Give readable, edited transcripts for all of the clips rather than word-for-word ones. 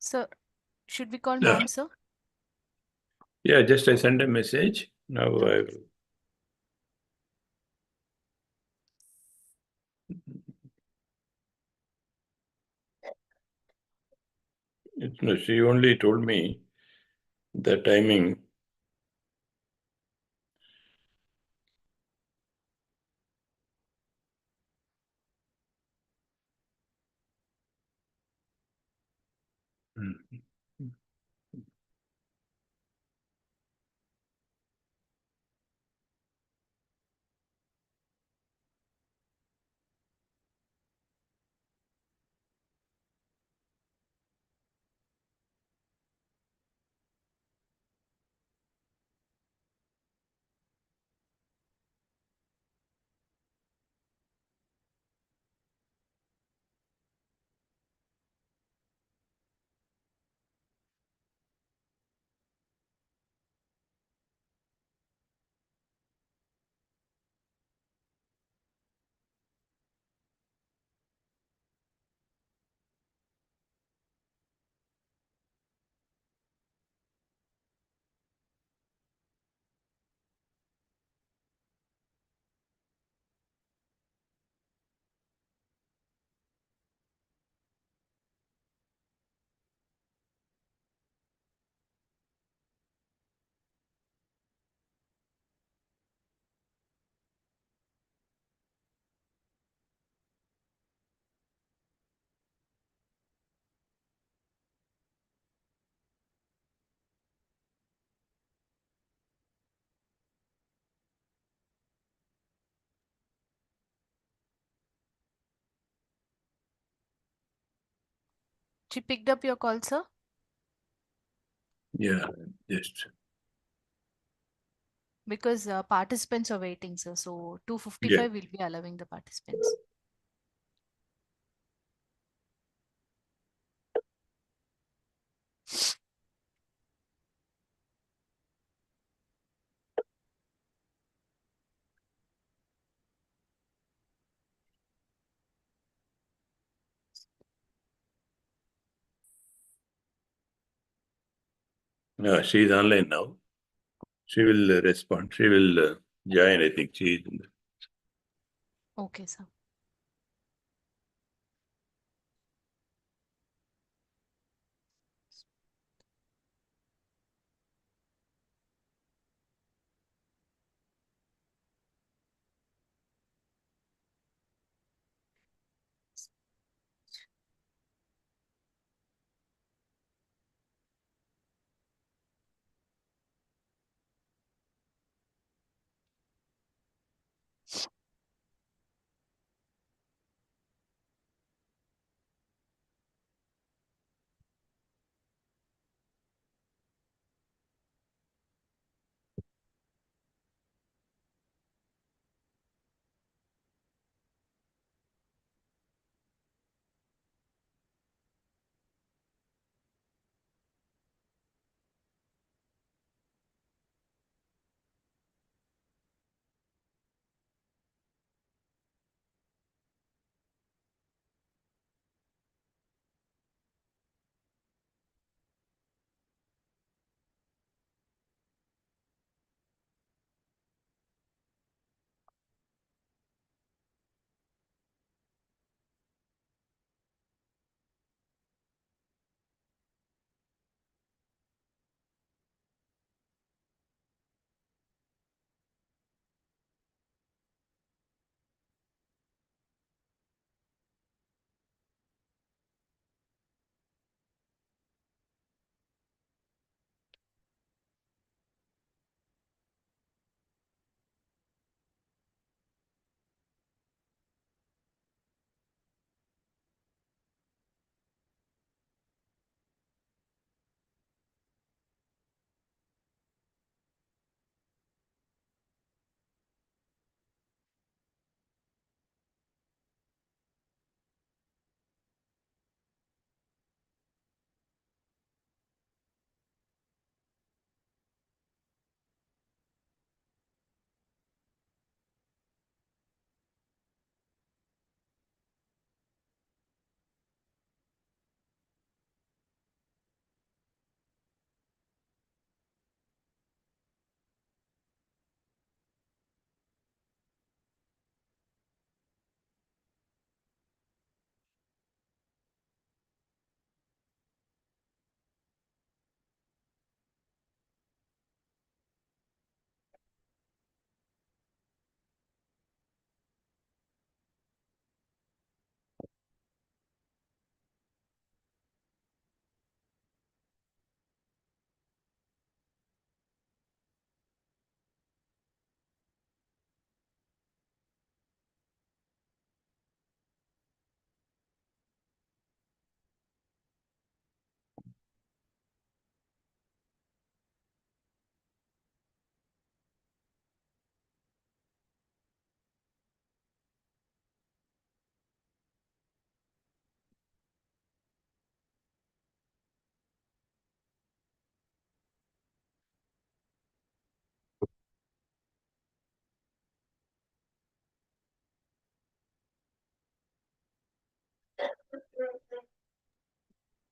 Sir, should we call Yeah. ma'am, sir? Yeah, just I send a message. Now I will. No, she only told me the timing. She picked up your call, sir? Yeah, just. Because participants are waiting, sir. So Yeah. 2:55 will be allowing the participants. No, she is online now. She will respond. She will join, I think. She is in the... Okay, sir.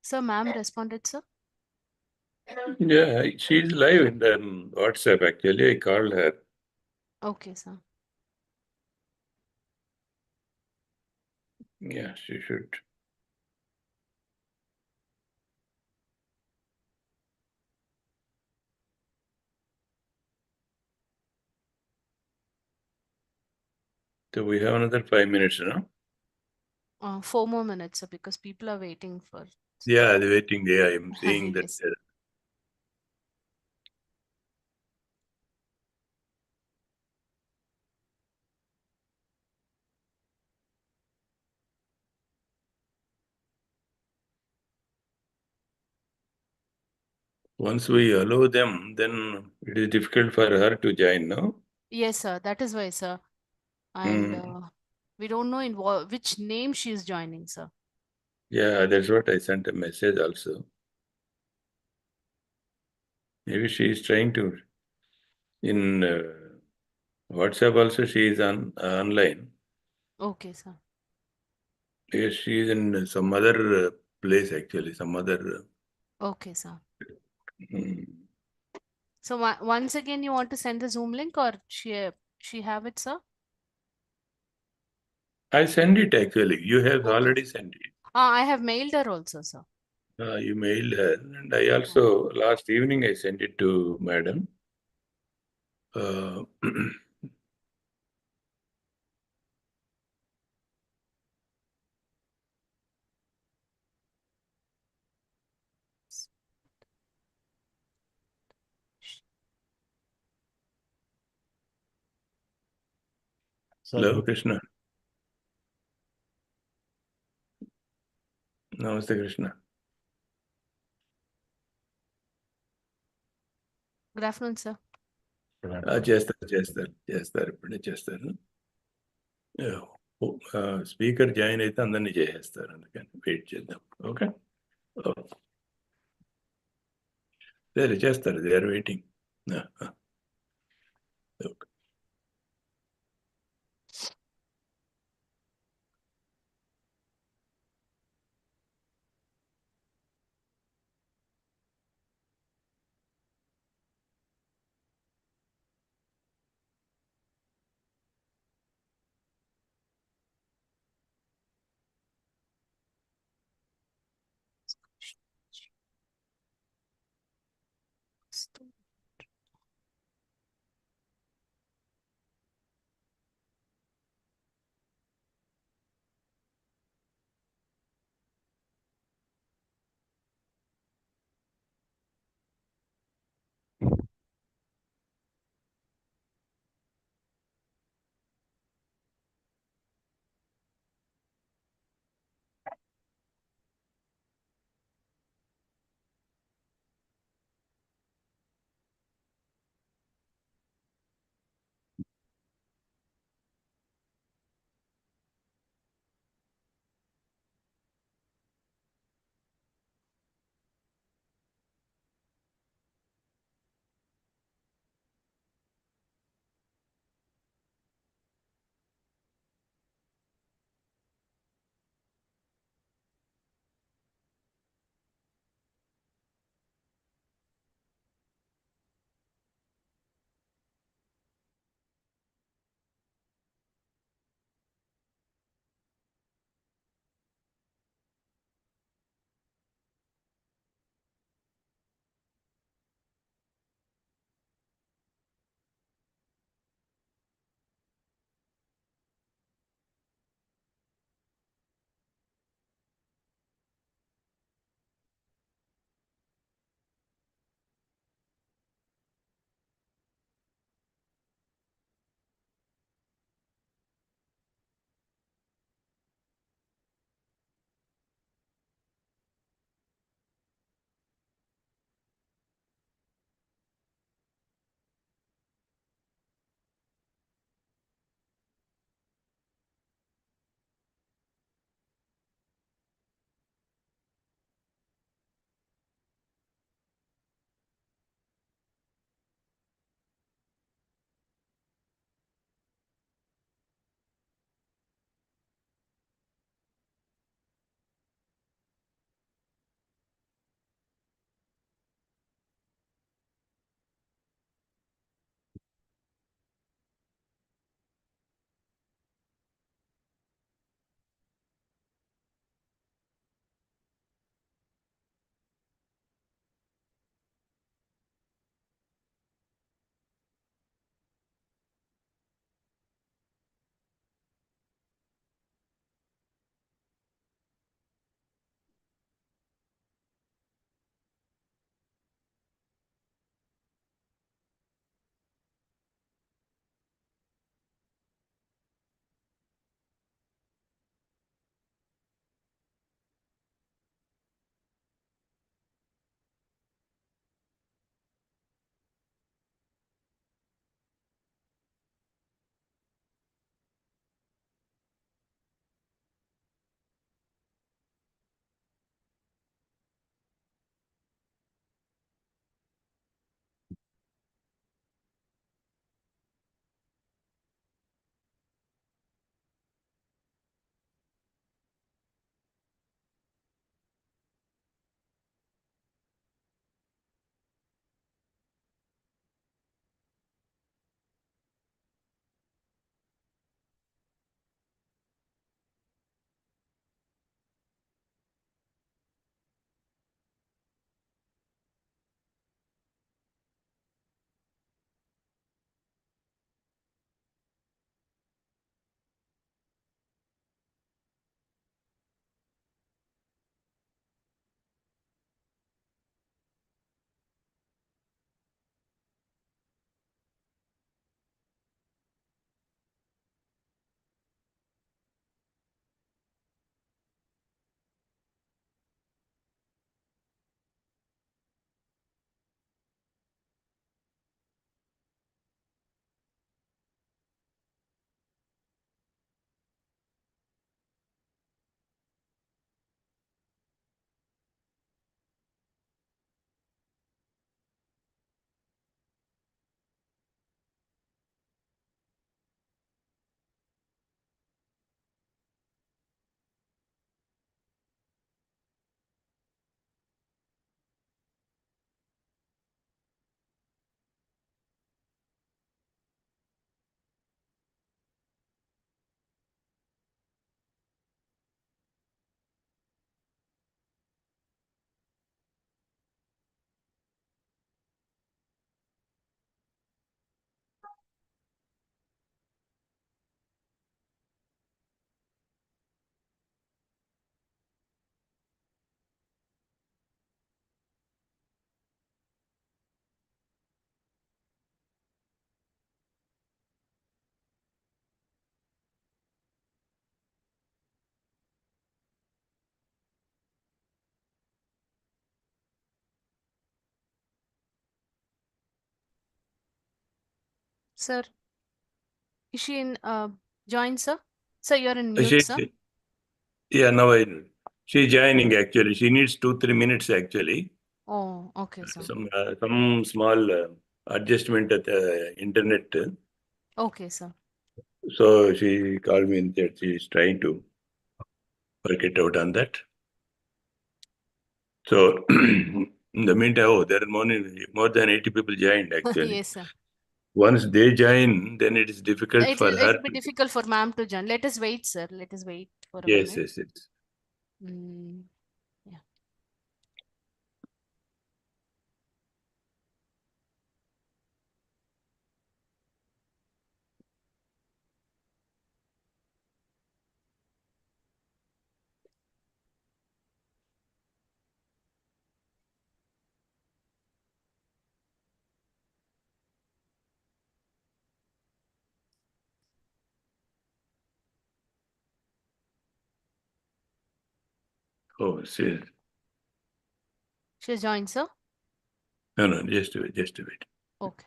Sir, ma'am responded, sir. Yeah, she's live in the WhatsApp actually. I called her. Okay, sir. Yeah, she should. So we have another 5 minutes, no? 4 more minutes, sir, because people are waiting for. Yeah, they're waiting there. I'm seeing that. Yes. Once we allow them, then it is difficult for her to join, no? Yes, sir. That is why, sir. And Hmm. we don't know in which name she is joining, sir. Yeah, that's what I sent a message also. Maybe she is trying to, in WhatsApp also she is online. Okay, sir. Yes, she is in some other place actually, some other. Okay, sir. Hmm. So once again, you want to send the Zoom link, or she have it, sir? I send it actually. You have Okay. already sent it. I have mailed her also, sir. You mailed her, and I Oh. also last evening I sent it to madam. Uh, Hello, Krishna. Namaste, Krishna. Good afternoon, sir. చేస్తారు ఇప్పుడే చేస్తారు speaker join అయితే అందరినీ చేసేస్తారు అందుకని wait చేద్దాం okay సరే చేస్తారు they are waiting okay Sir, is she in join, sir? Sir, you're in mute, sir. She, yeah, now she's joining actually. She needs 2-3 minutes actually. Oh, okay, sir. Some small adjustment at the internet. Okay, sir. So she called me and said she is trying to work it out on that. So in the meantime, there are more than 80 people joined actually. Yes, sir. Once they join, then it is difficult for her It'll be to. difficult for ma'am to join. Let us wait, sir. Let us wait for a Yes, minute. yes, yes. Mm, yeah. Oh, see. She joined, sir. No, no, just wait, just wait. Okay.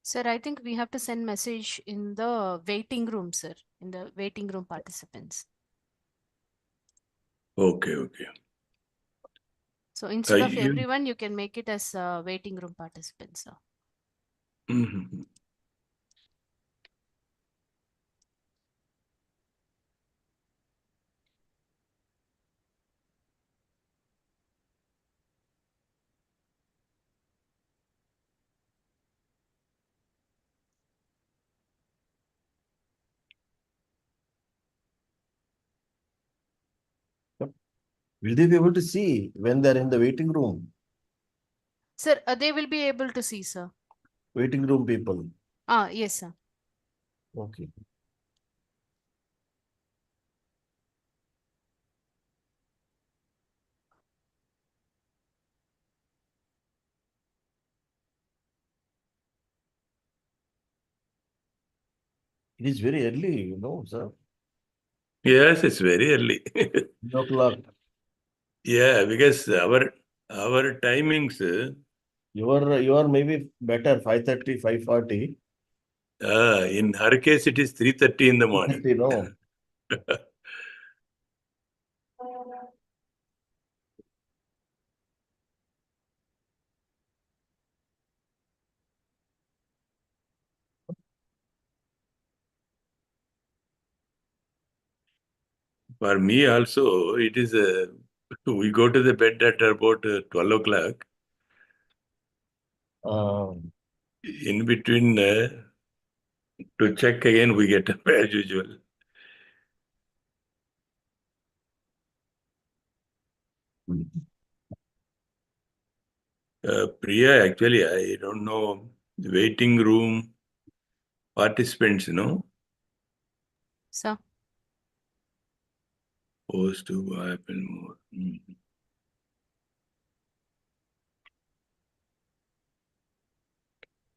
Sir, I think we have to send message in the waiting room, sir. In the waiting room participants. Okay, okay. So instead of You, everyone, you can make it as waiting room participants, sir. Mhm. Will they be able to see when they're in the waiting room? Sir, they will be able to see, sir. Waiting room people. Ah, yes, sir. Okay. It is very early, sir. Yes, it's very early. 3 o'clock. Yeah, because our timings, You are maybe better, 5:30, 5:40. in her case, it is 3:30 in the morning. No. For me also, it is So we go to the bed at about 12 o'clock. In between, to check again, we get up as usual. Priya, actually, I don't know, waiting room participants, Sir. Supposed to happen more.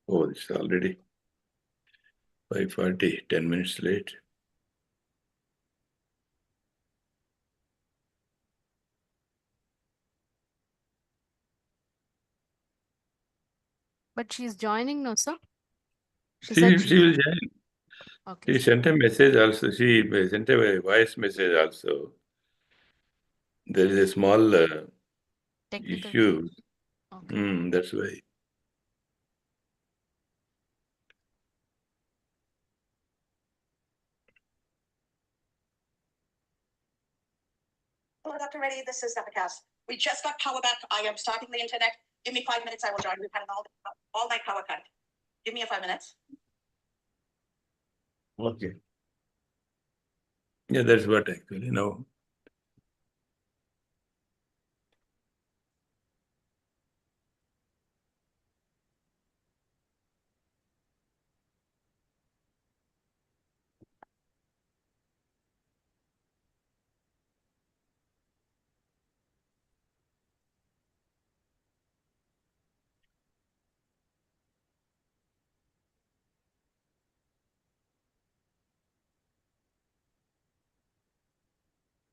Oh, it's already 5:40, 10 minutes late. But she's joining now, sir. She She said will join. Okay. She sent a message also. She sent a voice message also. There is a small Technical. issue. Okay. That's why. Hello, Dr. Reddy. This is Dr. Cass. We just got power back. I am starting the internet. Give me 5 minutes. I will join. We've had an all night power cut. Give me 5 minutes. Okay. Yeah, that's what actually now.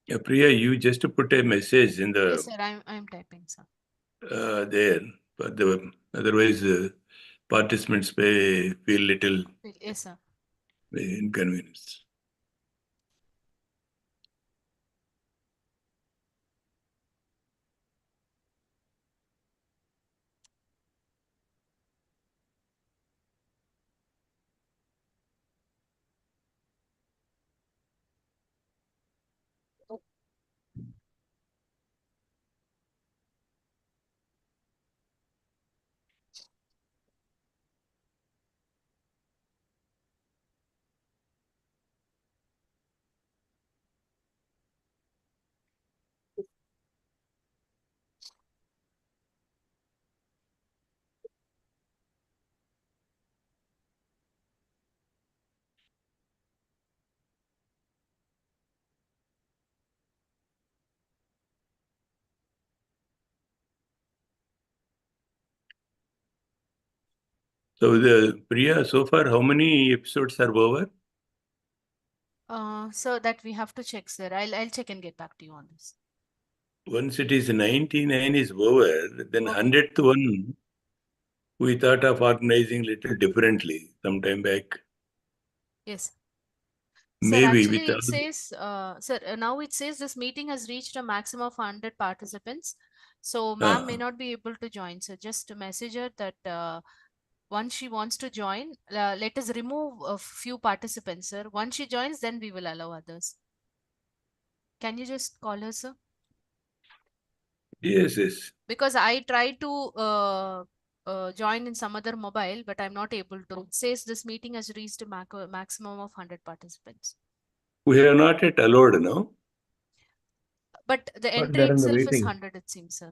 Yeah, Priya, you just put a message in the Yes, sir. I'm typing, sir. there, but otherwise participants may feel little Yes, sir. inconvenience. So the Priya, so far, how many episodes are over? So that we have to check, sir. I'll check and get back to you on this. Once it is 99 is over, then Okay. 100th one, we thought of organizing little differently sometime back. Yes. Sir, Maybe actually with all it says, sir, now it says this meeting has reached a maximum of 100 participants. So ma'am may not be able to join. So just message her that once she wants to join, let us remove a few participants, sir. Once she joins, then we will allow others. Can you just call her, sir? yes. Because I tried to join in some other mobile, but I'm not able to. It says this meeting has reached a maximum of 100 participants. We have not yet allowed, no? But the But entry they're in the itself is waiting. 100, it seems, sir.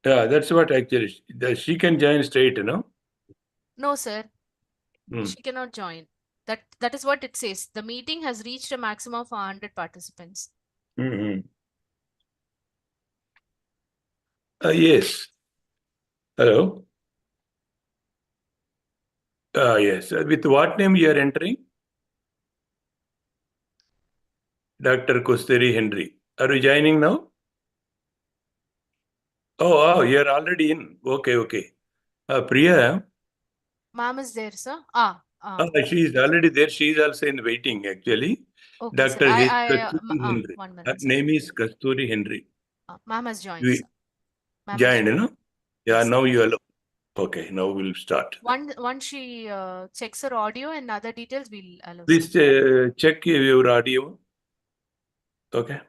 Yeah, that's what actually, she can join straight, no? No, sir. Hmm. She cannot join. That is what it says. The meeting has reached a maximum of 100 participants. Yes. Hello? Yes. With what name you are entering? Dr. Kasthuri Hendy. Are you joining now? Oh, you're already in. Okay. Priya, Ma'am is there, sir. she is already there. She is also in waiting, actually. Okay, sir. Dr. Kasthuri Hendy. 1 Her minute, sir. name is Kasthuri Hendy. Ma'am has joined, You sir. Ma'am has joined, joined. no? Yeah, Yes. now you are. Okay, now we'll start. Once she checks her audio and other details, we'll allow, Please sir. check your audio. Okay.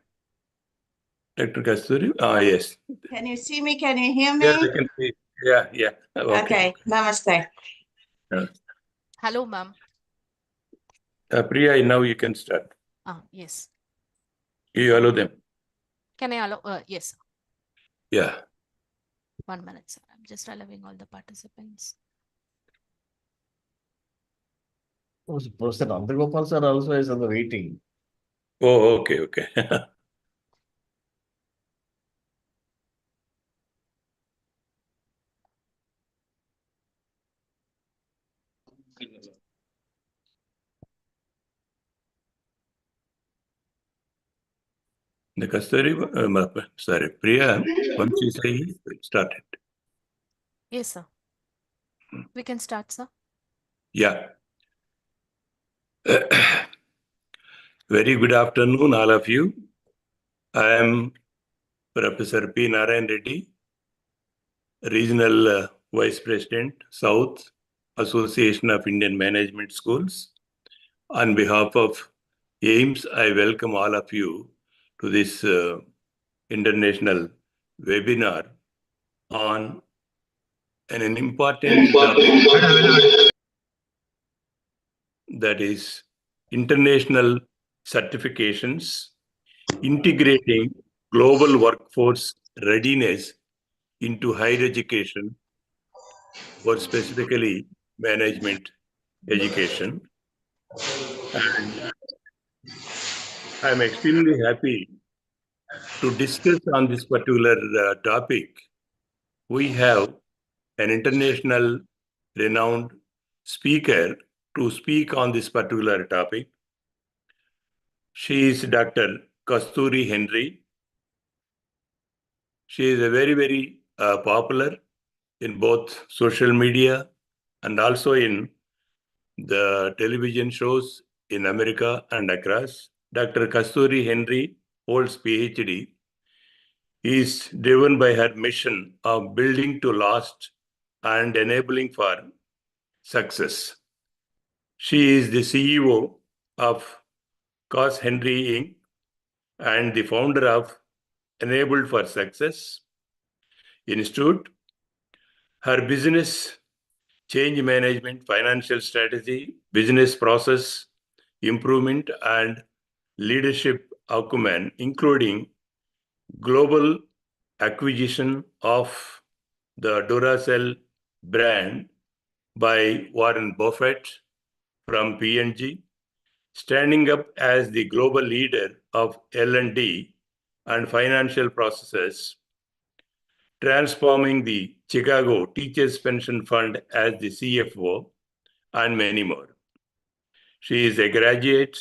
Dr. Kasthuri? Yes. Can you see me? Can you hear Yeah, I me? can see. Yeah. Okay. Okay. Namaste. Hello, ma'am. Priya, now you can start. Yes. You allow them. Can I allow? Yes. Yeah. 1 minute, sir. I'm just allowing all the participants. Professor Nandagopal sir also is on the waiting. Oh, okay. The Kasthuri, sorry, Priya, once you say, start it. Yes, sir. We can start, sir. Yeah. Very good afternoon, all of you. I am Professor P. Narayan Reddy, Regional Vice President, South, Association of Indian Management Schools. On behalf of AIMS, I welcome all of you to this international webinar on an important topic, that is international certifications, integrating global workforce readiness into higher education, or specifically management education. And I'm extremely happy to discuss on this particular topic. We have an international renowned speaker to speak on this particular topic. She is Dr. Kasthuri Hendy. She is a very popular in both social media and also in the television shows in America and across. Dr. Kasthuri Hendy holds Ph.D. He is driven by her mission of building to last and enabling for success. She is the CEO of Kasthuri Hendy Inc. and the founder of Enabled for Success Institute. Her business, change management, financial strategy, business process improvement, and leadership acumen, including global acquisition of the Duracell brand by Warren Buffett from P&G, standing up as the global leader of L&D and financial processes, transforming the Chicago Teachers Pension Fund as the CFO, and many more. She is a graduate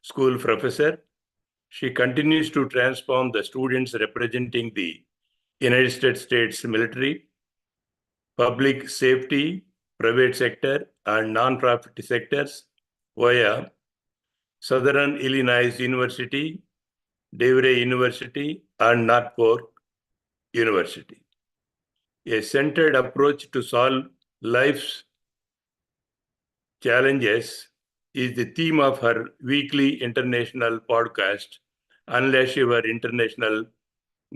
school professor. She continues to transform the students representing the United States military, public safety, private sector, and non-profit sectors via Southern Illinois University, DeVry University, and Norfolk University. A centered approach to solve life's challenges is the theme of her weekly international podcast, Unless Your International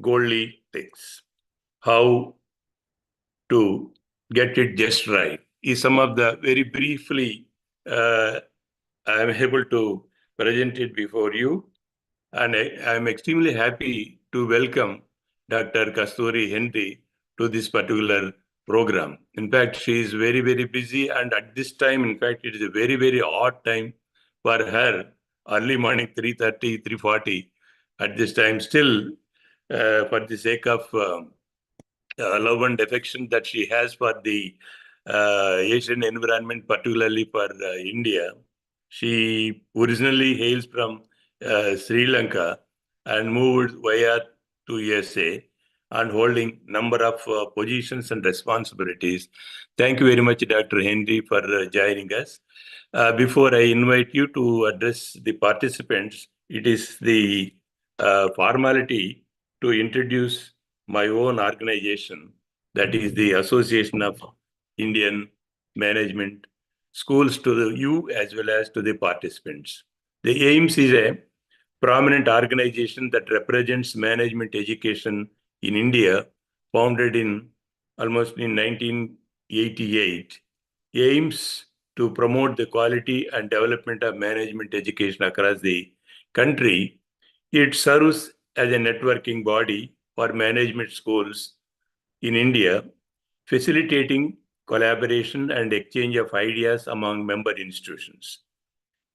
Goalie Picks. How to get it just right is some of the very briefly I am able to present it before you. And I am extremely happy to welcome Dr. Kasthuri Hendy to this particular program. In fact, she is very busy, and at this time, in fact, it is a very odd time for her, early morning 3:30, 3:40. At this time, still, for the sake of love and affection that she has for the Asian environment, particularly for India. She originally hails from Sri Lanka and moved via to USA and holding number of positions and responsibilities. Thank you very much, Dr. Hendy, for joining us. Before I invite you to address the participants, it is the formality to introduce my own organization, that is the Association of Indian Management Schools, to you as well as to the participants. The AIMS is a prominent organization that represents management education in India, founded in almost in 1988, aims to promote the quality and development of management education across the country. It serves as a networking body for management schools in India, facilitating collaboration and exchange of ideas among member institutions.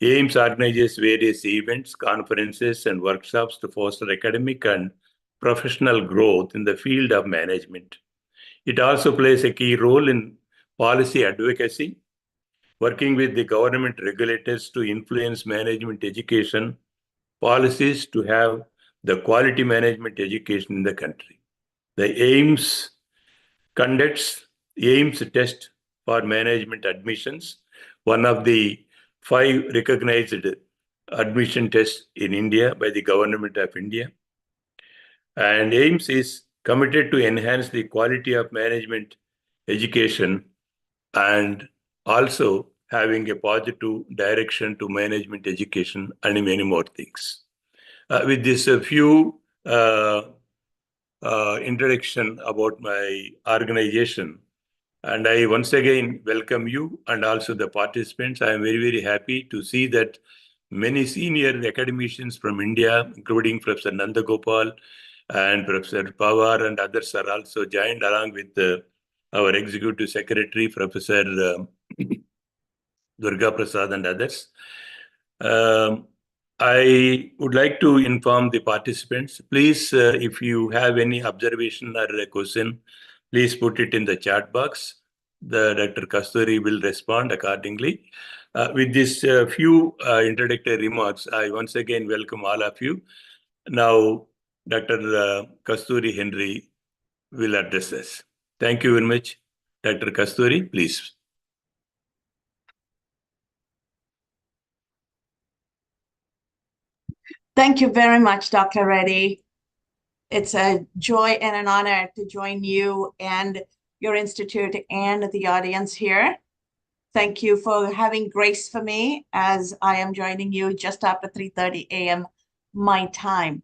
AIMS organizes various events, conferences, and workshops to foster academic and professional growth in the field of management. It also plays a key role in policy advocacy, working with the government regulators to influence management education policies to have the quality management education in the country. The AIMS conducts AIMS test for management admissions, one of the 5 recognized admission tests in India by the Government of India. And AIMS is committed to enhance the quality of management education and also having a positive direction to management education and many more things. With this few introduction about my organization, and I once again welcome you and also the participants. I am very, very happy to see that many senior academicians from India, including Professor Nandagopal and Professor Pawar and others, are also joined along with our Executive Secretary, Professor Durga Prasad and others. I would like to inform the participants, please, if you have any observation or a question, please put it in the chat box. Dr. Kasthuri will respond accordingly. With these few introductory remarks, I once again welcome all of you. Now, Dr. Kasthuri Hendy will address us. Thank you very much. Dr. Kasthuri, please. Thank you very much, Dr. Reddy. It's a joy and an honor to join you and your institute and the audience here. Thank you for having grace for me as I am joining you just after 3:30 a.m. my time.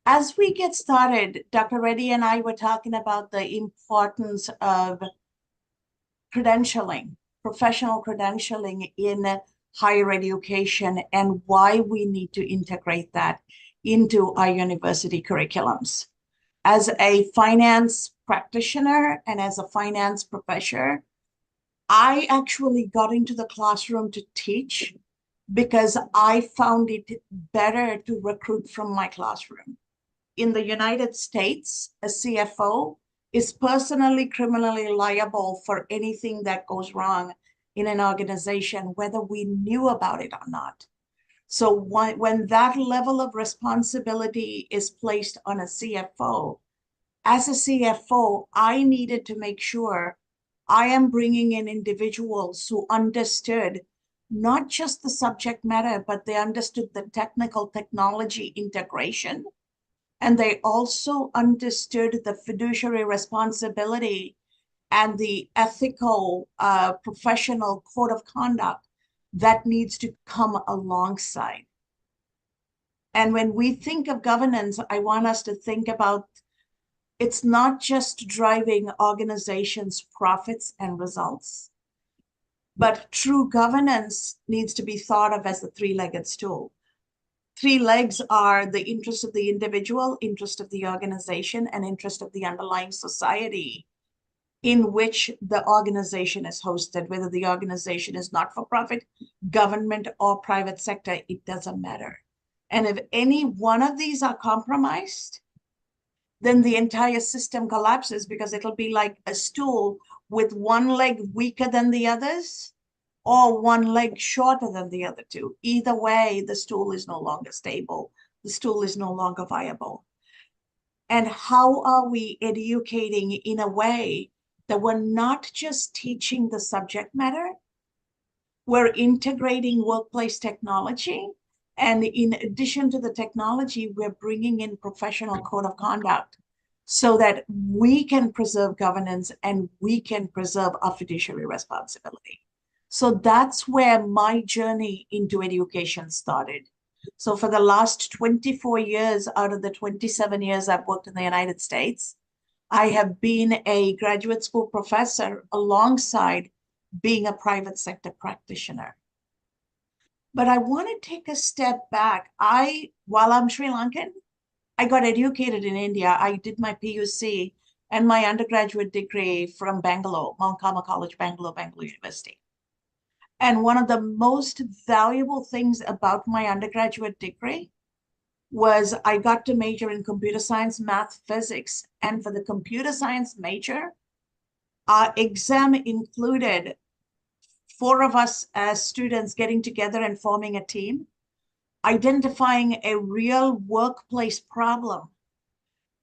As we get started, Dr. Reddy and I were talking about the importance of credentialing, professional credentialing in higher education and why we need to integrate that into our university curriculums. As a finance practitioner and as a finance professor, I actually got into the classroom to teach because I found it better to recruit from my classroom. In the United States, a CFO is personally criminally liable for anything that goes wrong in an organization, whether we knew about it or not. So when that level of responsibility is placed on a CFO, as a CFO, I needed to make sure I am bringing in individuals who understood not just the subject matter, but they understood the technical technology integration. And they also understood the fiduciary responsibility and the ethical professional code of conduct that needs to come alongside. And when we think of governance, I want us to think about it's not just driving organizations' profits and results, but true governance needs to be thought of as the three-legged stool. 3 legs are the interest of the individual, interest of the organization, and interest of the underlying society in which the organization is hosted, whether the organization is not-for-profit, government, or private sector, it doesn't matter. And if any one of these are compromised, then the entire system collapses because it'll be like a stool with one leg weaker than the others or one leg shorter than the other two. Either way, the stool is no longer stable. The stool is no longer viable. And how are we educating in a way that we're not just teaching the subject matter, we're integrating workplace technology, and in addition to the technology, we're bringing in professional code of conduct so that we can preserve governance and we can preserve our fiduciary responsibility. So that's where my journey into education started. So for the last 24 years out of the 27 years I've worked in the United States, I have been a graduate school professor alongside being a private sector practitioner. But I want to take a step back. While I'm Sri Lankan, I got educated in India. I did my PUC and my undergraduate degree from Bangalore, Mount Carmel College, Bangalore University. And one of the most valuable things about my undergraduate degree was I got to major in computer science, math, physics. And for the computer science major, our exam included 4 of us as students getting together and forming a team, identifying a real workplace problem,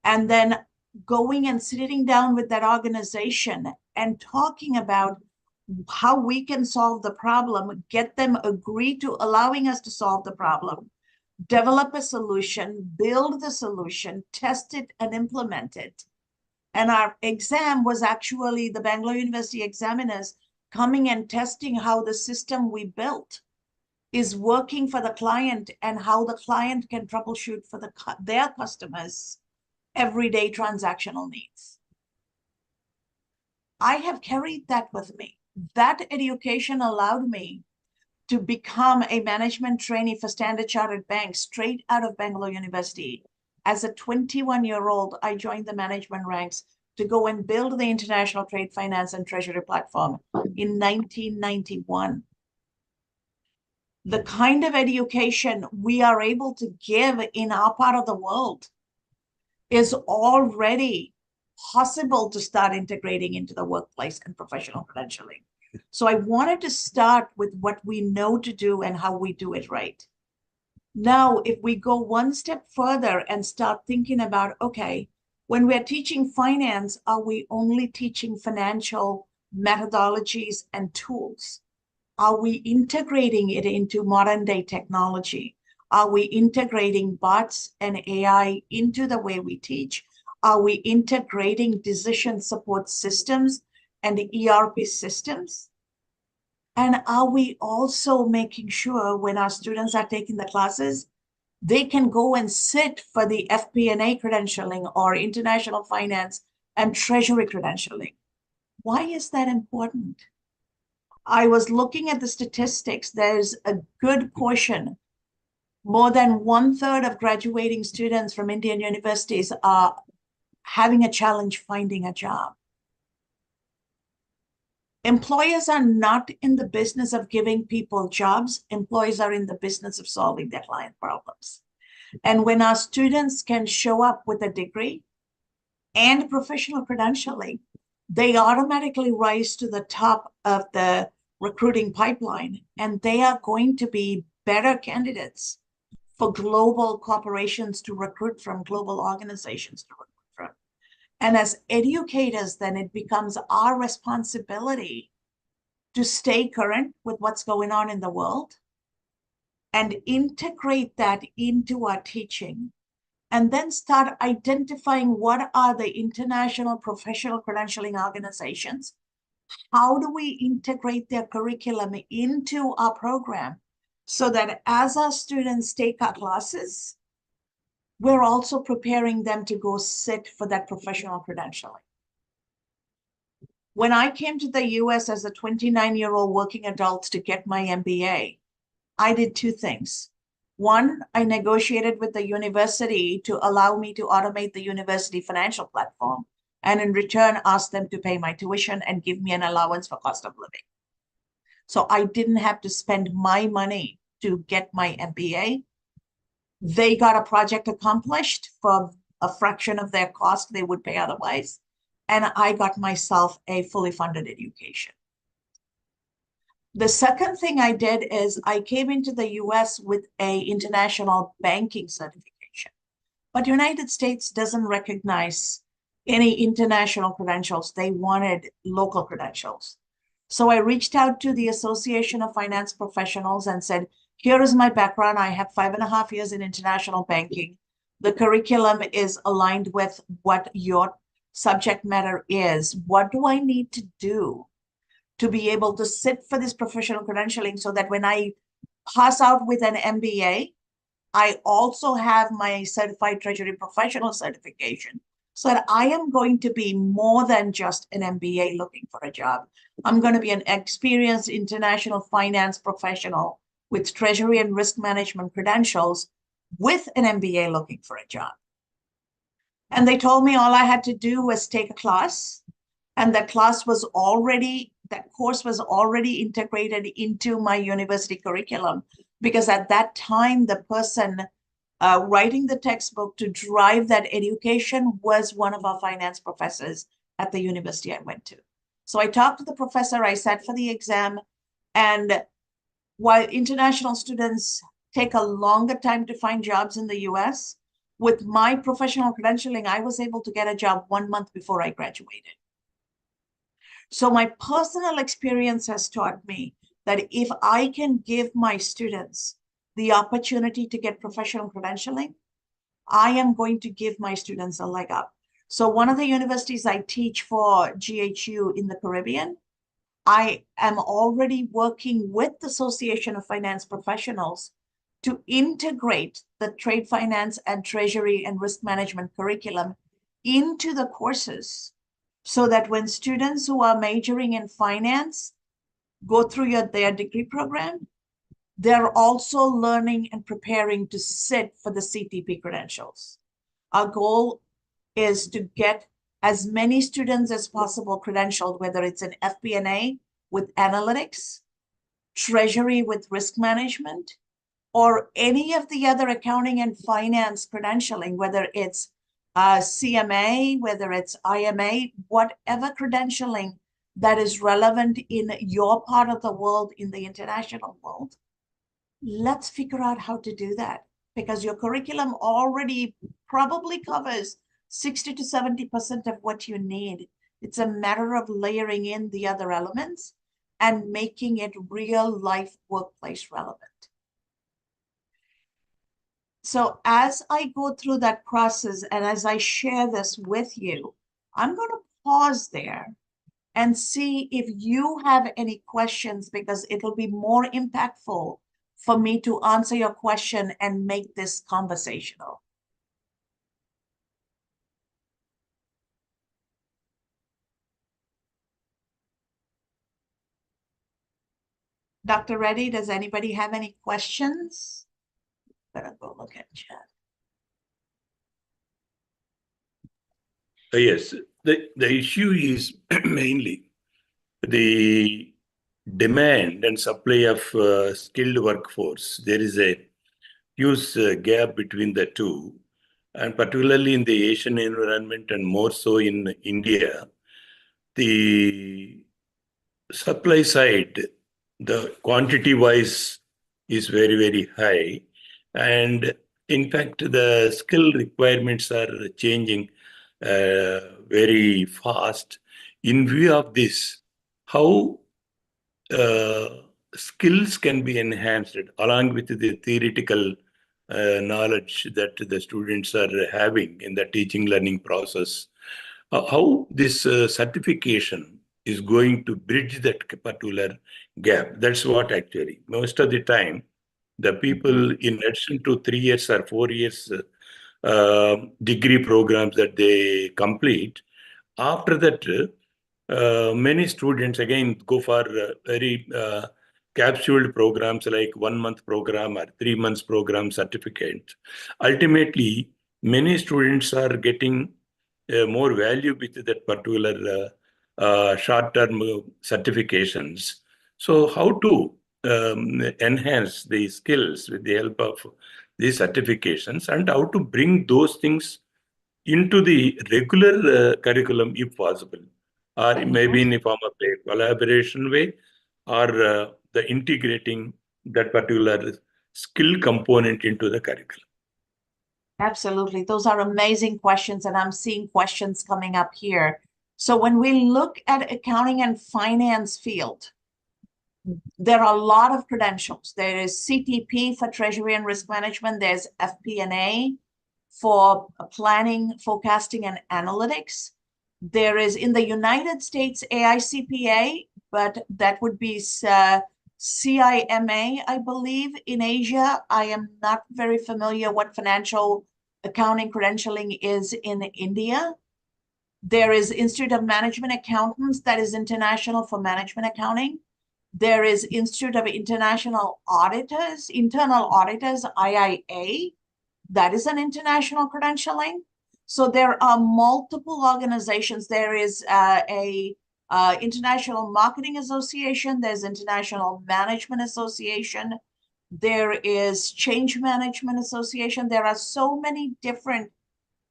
and then going and sitting down with that organization and talking about how we can solve the problem, get them agree to allowing us to solve the problem, develop a solution, build the solution, test it, and implement it. And our exam was actually the Bangalore University examiners coming and testing how the system we built is working for the client and how the client can troubleshoot for their customers' everyday transactional needs. I have carried that with me. That education allowed me to become a management trainee for Standard Chartered Bank straight out of Bangalore University. As a 21-year-old, I joined the management ranks to go and build the international trade finance and treasury platform in 1991. The kind of education we are able to give in our part of the world is already possible to start integrating into the workplace and professional credentialing. So I wanted to start with what we know to do and how we do it right. Now, if we go one step further and start thinking about, okay, when we're teaching finance, are we only teaching financial methodologies and tools? Are we integrating it into modern day technology? Are we integrating bots and AI into the way we teach? Are we integrating decision support systems and ERP systems? And are we also making sure when our students are taking the classes, they can go and sit for the FP&A credentialing or international finance and treasury credentialing? Why is that important? I was looking at the statistics. There's a good portion, more than 1/3 of graduating students from Indian universities are having a challenge finding a job. Employers are not in the business of giving people jobs. Employers are in the business of solving their client problems. And when our students can show up with a degree and professional credentialing, they automatically rise to the top of the recruiting pipeline, and they are going to be better candidates for global corporations to recruit from, global organizations to recruit from. And as educators, then it becomes our responsibility to stay current with what's going on in the world and integrate that into our teaching, and then start identifying what are the international professional credentialing organizations. How do we integrate their curriculum into our program so that as our students take our classes, we're also preparing them to go sit for that professional credentialing? When I came to the US as a 29-year-old working adult to get my MBA, I did 2 things. One, I negotiated with the university to allow me to automate the university financial platform, and in return asked them to pay my tuition and give me an allowance for cost of living. So I didn't have to spend my money to get my MBA. They got a project accomplished for a fraction of their cost they would pay otherwise, and I got myself a fully funded education. The second thing I did is I came into the US with an international banking certification, but United States doesn't recognize any international credentials. They wanted local credentials. So I reached out to the Association of Finance Professionals and said, here is my background. I have 5.5 years in international banking. The curriculum is aligned with what your subject matter is. What do I need to do to be able to sit for this professional credentialing so that when I pass out with an MBA, I also have my certified treasury professional certification, so that I am going to be more than just an MBA looking for a job. I'm going to be an experienced international finance professional with treasury and risk management credentials with an MBA looking for a job. And they told me all I had to do was take a class, and that course was already integrated into my university curriculum, because at that time, the person writing the textbook to drive that education was one of our finance professors at the university I went to. So I talked to the professor, I sat for the exam, and while international students take a longer time to find jobs in the US, with my professional credentialing, I was able to get a job 1 month before I graduated. So my personal experience has taught me that if I can give my students the opportunity to get professional credentialing, I am going to give my students a leg up. So one of the universities I teach for GHU in the Caribbean, I am already working with the Association of Finance Professionals to integrate the trade finance and treasury and risk management curriculum into the courses, so that when students who are majoring in finance go through their degree program, they're also learning and preparing to sit for the CTP credentials. Our goal is to get as many students as possible credentialed, whether it's an FP&A with analytics, treasury with risk management, or any of the other accounting and finance credentialing, whether it's CMA, whether it's IMA, whatever credentialing that is relevant in your part of the world, in the international world. Let's figure out how to do that, because your curriculum already probably covers 60 to 70% of what you need. It's a matter of layering in the other elements and making it real life workplace relevant. So as I go through that process and as I share this with you, I'm going to pause there and see if you have any questions, because it'll be more impactful for me to answer your question and make this conversational. Dr. Reddy, does anybody have any questions? Better go look at chat. Yes, the issue is mainly the demand and supply of skilled workforce. There is a huge gap between the two, and particularly in the Asian environment and more so in India, the supply side, the quantity wise is very, very high. And in fact, the skill requirements are changing very fast. In view of this, how skills can be enhanced along with the theoretical knowledge that the students are having in the teaching learning process, how this certification is going to bridge that particular gap. That's what actually most of the time the people, in addition to 3 years or 4 years degree programs that they complete, after that many students again go for very capsuled programs like 1 month program or 3 months program certificate. Ultimately, many students are getting more value with that particular short-term certifications. So how to enhance the skills with the help of these certifications, and how to bring those things into the regular curriculum if possible, or maybe in a form of a collaboration way, or the integrating that particular skill component into the curriculum. Absolutely. Those are amazing questions, and I'm seeing questions coming up here. So when we look at accounting and finance field, there are a lot of credentials. There is CTP for treasury and risk management. There's FP&A for planning, forecasting, and analytics. There is, in the United States, AICPA, but that would be CIMA, I believe, in Asia. I am not very familiar what financial accounting credentialing is in India. There is Institute of Management Accountants that is international for management accounting. There is Institute of International Auditors, Internal Auditors, IIA. That is an international credentialing. So there are multiple organizations. There is a International Marketing Association. There's International Management Association. There is Change Management Association. There are so many different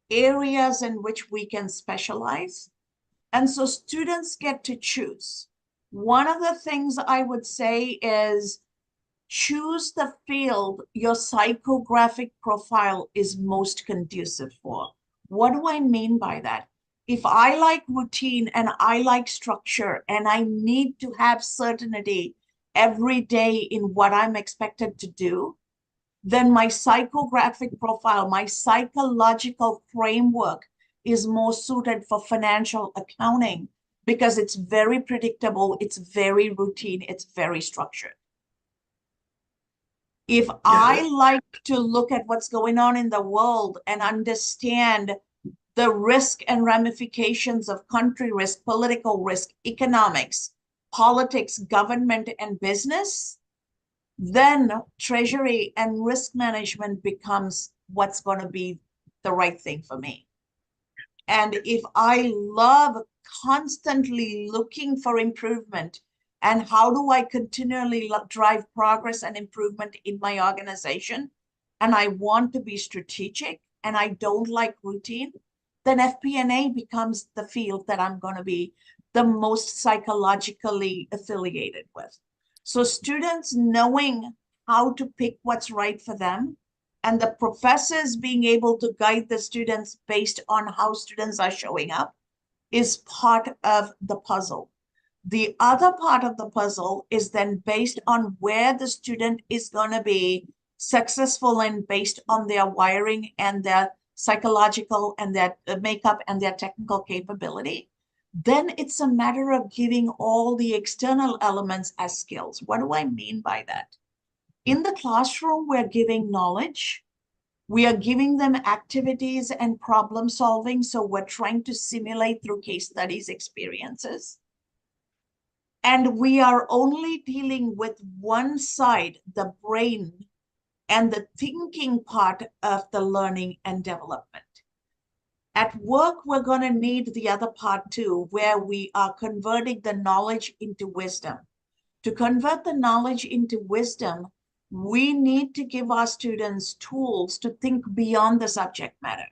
areas in which we can specialize. And so students get to choose. One of the things I would say is choose the field your psychographic profile is most conducive for. What do I mean by that? If I like routine and I like structure and I need to have certainty every day in what I'm expected to do, then my psychographic profile, my psychological framework is more suited for financial accounting because it's very predictable, it's very routine, it's very structured. If I like to look at what's going on in the world and understand the risk and ramifications of country risk, political risk, economics, politics, government, and business, then treasury and risk management becomes what's going to be the right thing for me. And if I love constantly looking for improvement and how do I continually drive progress and improvement in my organization, and I want to be strategic and I don't like routine, then FP&A becomes the field that I'm going to be the most psychologically affiliated with. So students knowing how to pick what's right for them and the professors being able to guide the students based on how students are showing up is part of the puzzle. The other part of the puzzle is then based on where the student is going to be successful and based on their wiring and their psychological and their makeup and their technical capability. Then it's a matter of giving all the external elements as skills. What do I mean by that? In the classroom, we're giving knowledge. We are giving them activities and problem solving. So we're trying to simulate through case studies experiences. And we are only dealing with one side, the brain and the thinking part of the learning and development. At work, we're going to need the other part too, where we are converting the knowledge into wisdom. To convert the knowledge into wisdom, we need to give our students tools to think beyond the subject matter.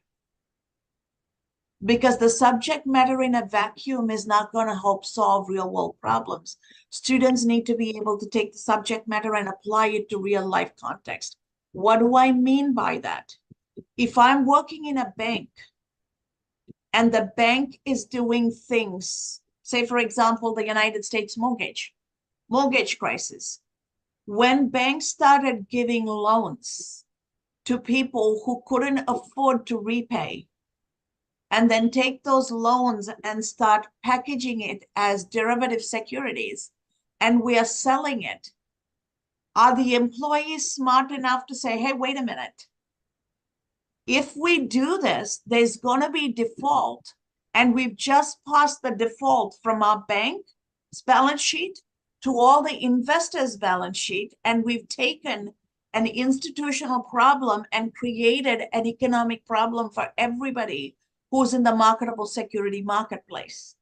Because the subject matter in a vacuum is not going to help solve real world problems. Students need to be able to take the subject matter and apply it to real life context. What do I mean by that? If I'm working in a bank and the bank is doing things, say, for example, the United States mortgage crisis, when banks started giving loans to people who couldn't afford to repay, and then take those loans and start packaging it as derivative securities, and we are selling it, are the employees smart enough to say, hey, wait a minute. If we do this, there's going to be default, and we've just passed the default from our bank's balance sheet to all the investors' balance sheet, and we've taken an institutional problem and created an economic problem for everybody who's in the marketable security marketplace.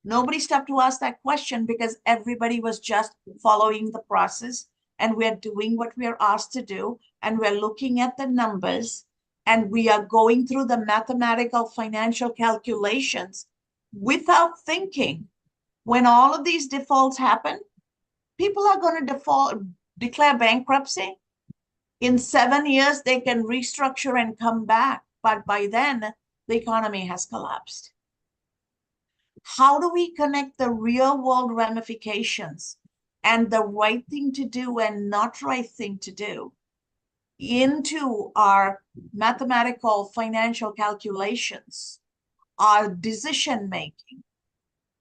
Nobody stopped to ask that question because everybody was just following the process, and we're doing what we're asked to do, and we're looking at the numbers, and we are going through the mathematical financial calculations without thinking. When all of these defaults happen, people are going to declare bankruptcy. In 7 years, they can restructure and come back, but by then, the economy has collapsed. How do we connect the real world ramifications and the right thing to do and not right thing to do into our mathematical financial calculations, our decision making,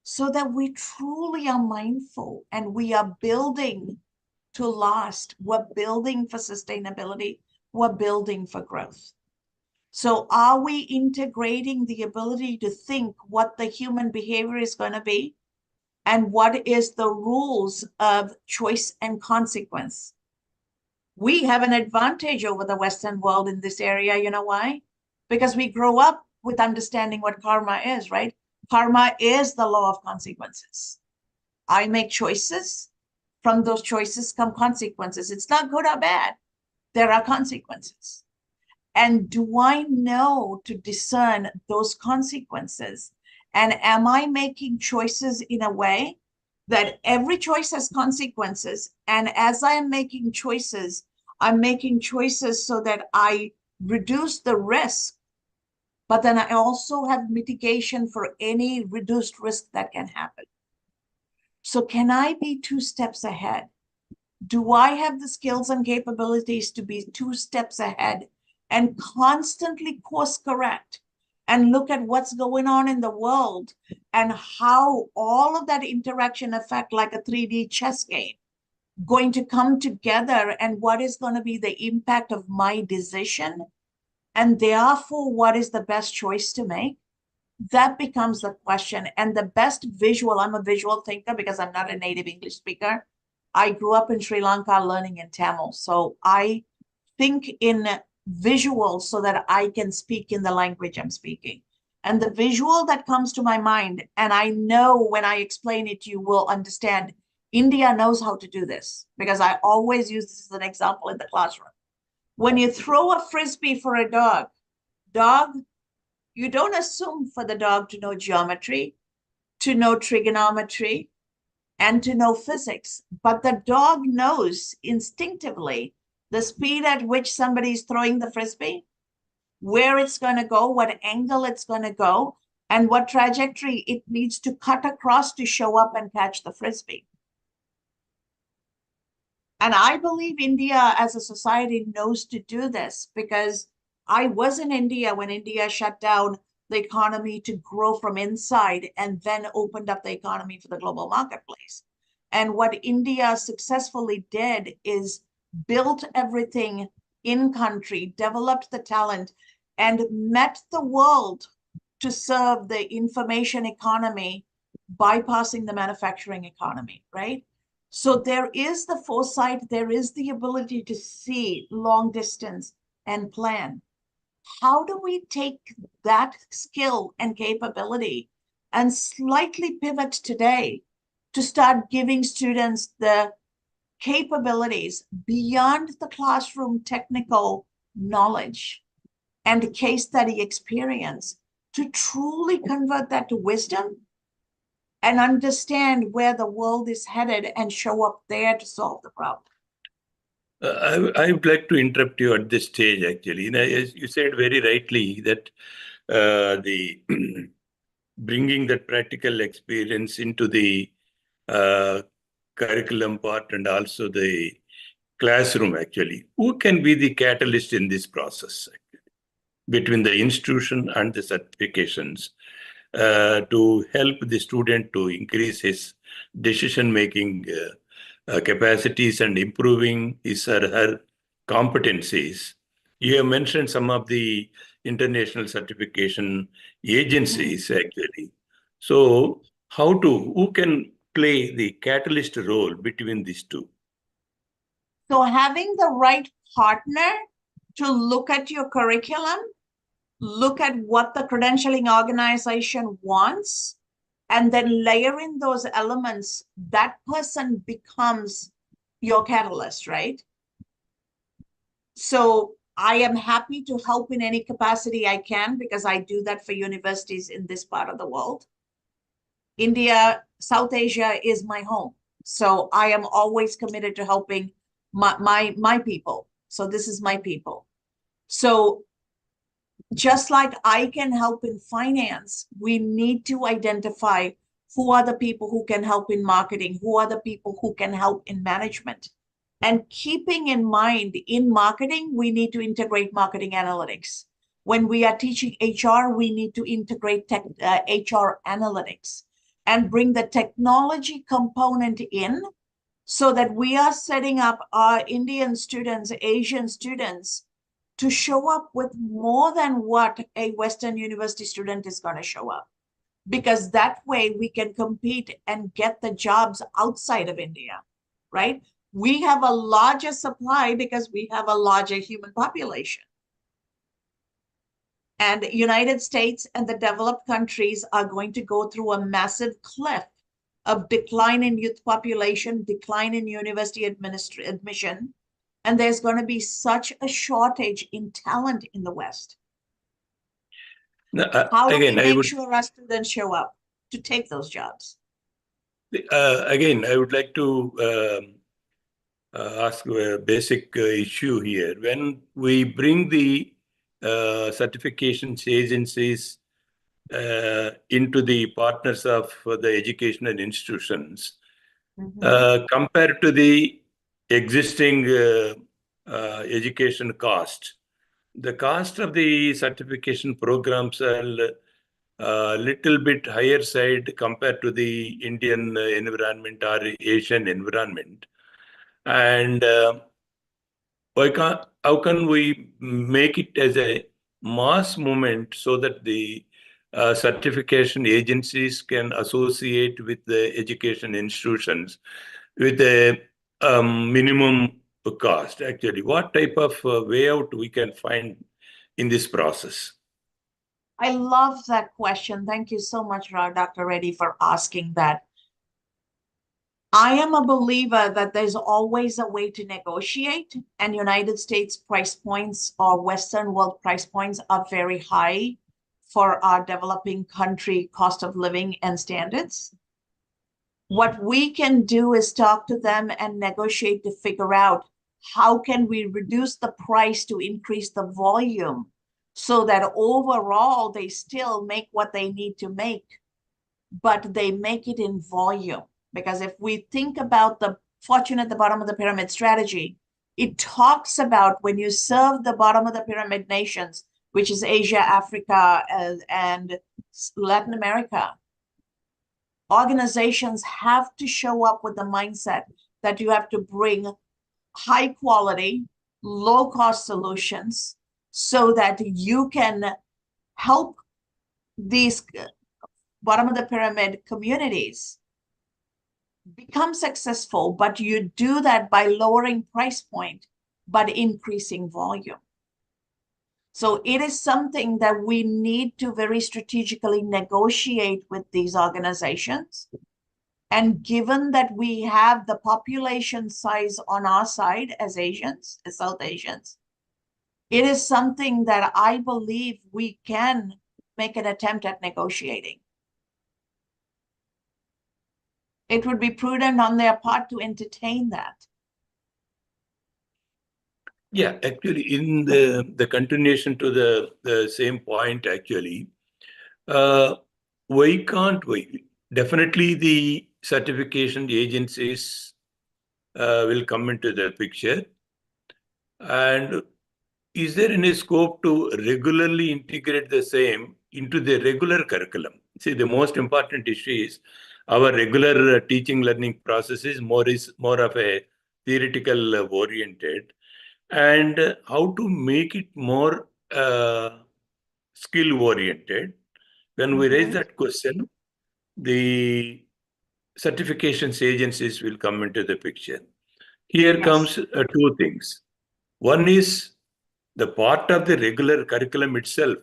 so that we truly are mindful and we are building to last. We're building for sustainability. We're building for growth. So are we integrating the ability to think what the human behavior is going to be and what is the rules of choice and consequence? We have an advantage over the Western world in this area. You know why? Because we grow up with understanding what karma is, right? Karma is the law of consequences. I make choices. From those choices come consequences. It's not good or bad. There are consequences. And do I know to discern those consequences? And am I making choices in a way that every choice has consequences? And as I am making choices, I'm making choices so that I reduce the risk, but then I also have mitigation for any reduced risk that can happen. So can I be 2 steps ahead? Do I have the skills and capabilities to be 2 steps ahead and constantly course correct and look at what's going on in the world and how all of that interaction affect like a 3D chess game going to come together and what is going to be the impact of my decision and therefore what is the best choice to make? That becomes the question. And the best visual, I'm a visual thinker because I'm not a native English speaker. I grew up in Sri Lanka learning in Tamil. So I think in visual so that I can speak in the language I'm speaking. And the visual that comes to my mind, and I know when I explain it, you will understand, India knows how to do this because I always use this as an example in the classroom. When you throw a frisbee for a dog, you don't assume for the dog to know geometry, to know trigonometry, and to know physics. But the dog knows instinctively the speed at which somebody is throwing the frisbee, where it's going to go, what angle it's going to go, and what trajectory it needs to cut across to show up and catch the frisbee. And I believe India as a society knows to do this because I was in India when India shut down the economy to grow from inside and then opened up the economy for the global marketplace. And what India successfully did is built everything in country, developed the talent, and met the world to serve the information economy, bypassing the manufacturing economy, right? So there is the foresight, there is the ability to see long distance and plan. How do we take that skill and capability and slightly pivot today to start giving students the capabilities beyond the classroom technical knowledge and case study experience to truly convert that to wisdom and understand where the world is headed and show up there to solve the problem? I would like to interrupt you at this stage, actually. As you said very rightly that the bringing that practical experience into the curriculum part and also the classroom, actually. Who can be the catalyst in this process, actually, between the institution and the certifications to help the student to increase his decision-making capacities and improving his or her competencies? You have mentioned some of the international certification agencies, actually. So who can play the catalyst role between these two? So having the right partner to look at your curriculum, look at what the credentialing organization wants, and then layer in those elements, that person becomes your catalyst, right? So I am happy to help in any capacity I can because I do that for universities in this part of the world. India, South Asia is my home. So I am always committed to helping my people. So this is my people. So just like I can help in finance, we need to identify who are the people who can help in marketing, who are the people who can help in management. And keeping in mind, in marketing, we need to integrate marketing analytics. When we are teaching HR, we need to integrate HR analytics and bring the technology component in so that we are setting up our Indian students, Asian students, to show up with more than what a Western university student is going to show up. Because that way we can compete and get the jobs outside of India, right? We have a larger supply because we have a larger human population. And the United States and the developed countries are going to go through a massive cliff of decline in youth population, decline in university admission, and there's going to be such a shortage in talent in the West. No, How do again, we I make would sure our students show up to take those jobs? again, I would like to ask a basic issue here. When we bring the certifications agencies into the partners of the educational institutions, compared to the existing education cost, the cost of the certification programs are a little bit higher side compared to the Indian environment or Asian environment. And how can we make it as a mass movement so that the certification agencies can associate with the education institutions with a minimum cost? Actually, what type of way out we can find in this process? I love that question. Thank you so much, Dr. Reddy, for asking that. I am a believer that there's always a way to negotiate, and United States price points or Western world price points are very high for our developing country cost of living and standards. What we can do is talk to them and negotiate to figure out how can we reduce the price to increase the volume so that overall they still make what they need to make, but they make it in volume. Because if we think about the fortune at the bottom of the pyramid strategy, it talks about when you serve the bottom of the pyramid nations, which is Asia, Africa, and Latin America, organizations have to show up with the mindset that you have to bring high quality, low cost solutions so that you can help these bottom of the pyramid communities become successful, but you do that by lowering price point, but increasing volume. So it is something that we need to very strategically negotiate with these organizations. And given that we have the population size on our side as Asians, as South Asians, it is something that I believe we can make an attempt at negotiating. It would be prudent on their part to entertain that. Yeah, actually, in the continuation to the same point, actually, why can't we? Definitely, the certification agencies will come into the picture. And is there any scope to regularly integrate the same into the regular curriculum? See, the most important issue is our regular teaching learning process is more of a theoretical oriented, and how to make it more skill oriented. When we raise that question, the certifications agencies will come into the picture. Here comes two things. One is the part of the regular curriculum itself.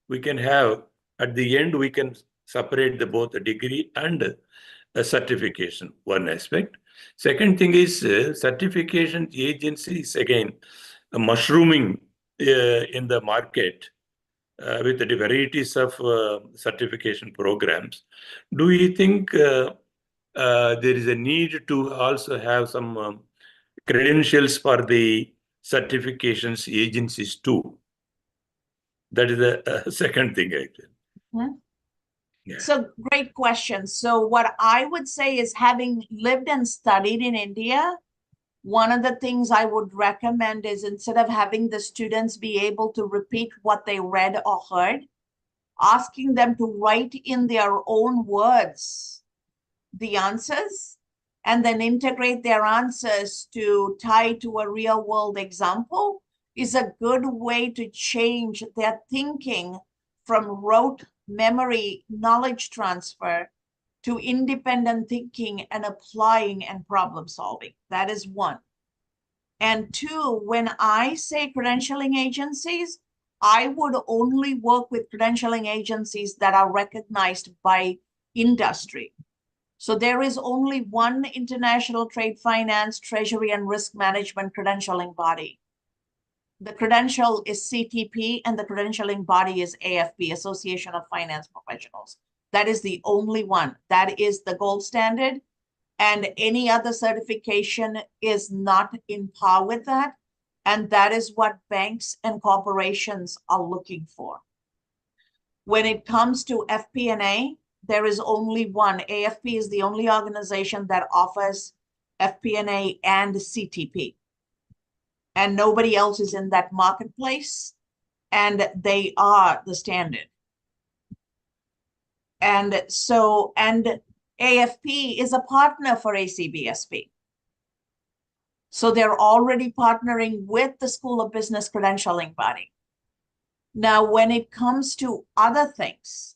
We can have at the end, we can separate the both a degree and a certification, one aspect. Second thing is certification agencies, again, mushrooming in the market with the varieties of certification programs. Do you think there is a need to also have some credentials for the certifications agencies too? That is the second thing, actually. Yeah. So great question. So what I would say is, having lived and studied in India, one of the things I would recommend is, instead of having the students be able to repeat what they read or heard, asking them to write in their own words the answers and then integrate their answers to tie to a real world example is a good way to change their thinking from rote memory knowledge transfer to independent thinking and applying and problem solving. That is one. And two, when I say credentialing agencies, I would only work with credentialing agencies that are recognized by industry. So there is only one international trade finance, treasury, and risk management credentialing body. The credential is CTP, and the credentialing body is AFP, Association of Finance Professionals. That is the only one. That is the gold standard, and any other certification is not in par with that. And that is what banks and corporations are looking for. When it comes to FP&A, there is only one. AFP is the only organization that offers FP&A and CTP. And nobody else is in that marketplace, and they are the standard. And so, and AFP is a partner for ACBSP. So they're already partnering with the School of Business credentialing body. Now, when it comes to other things,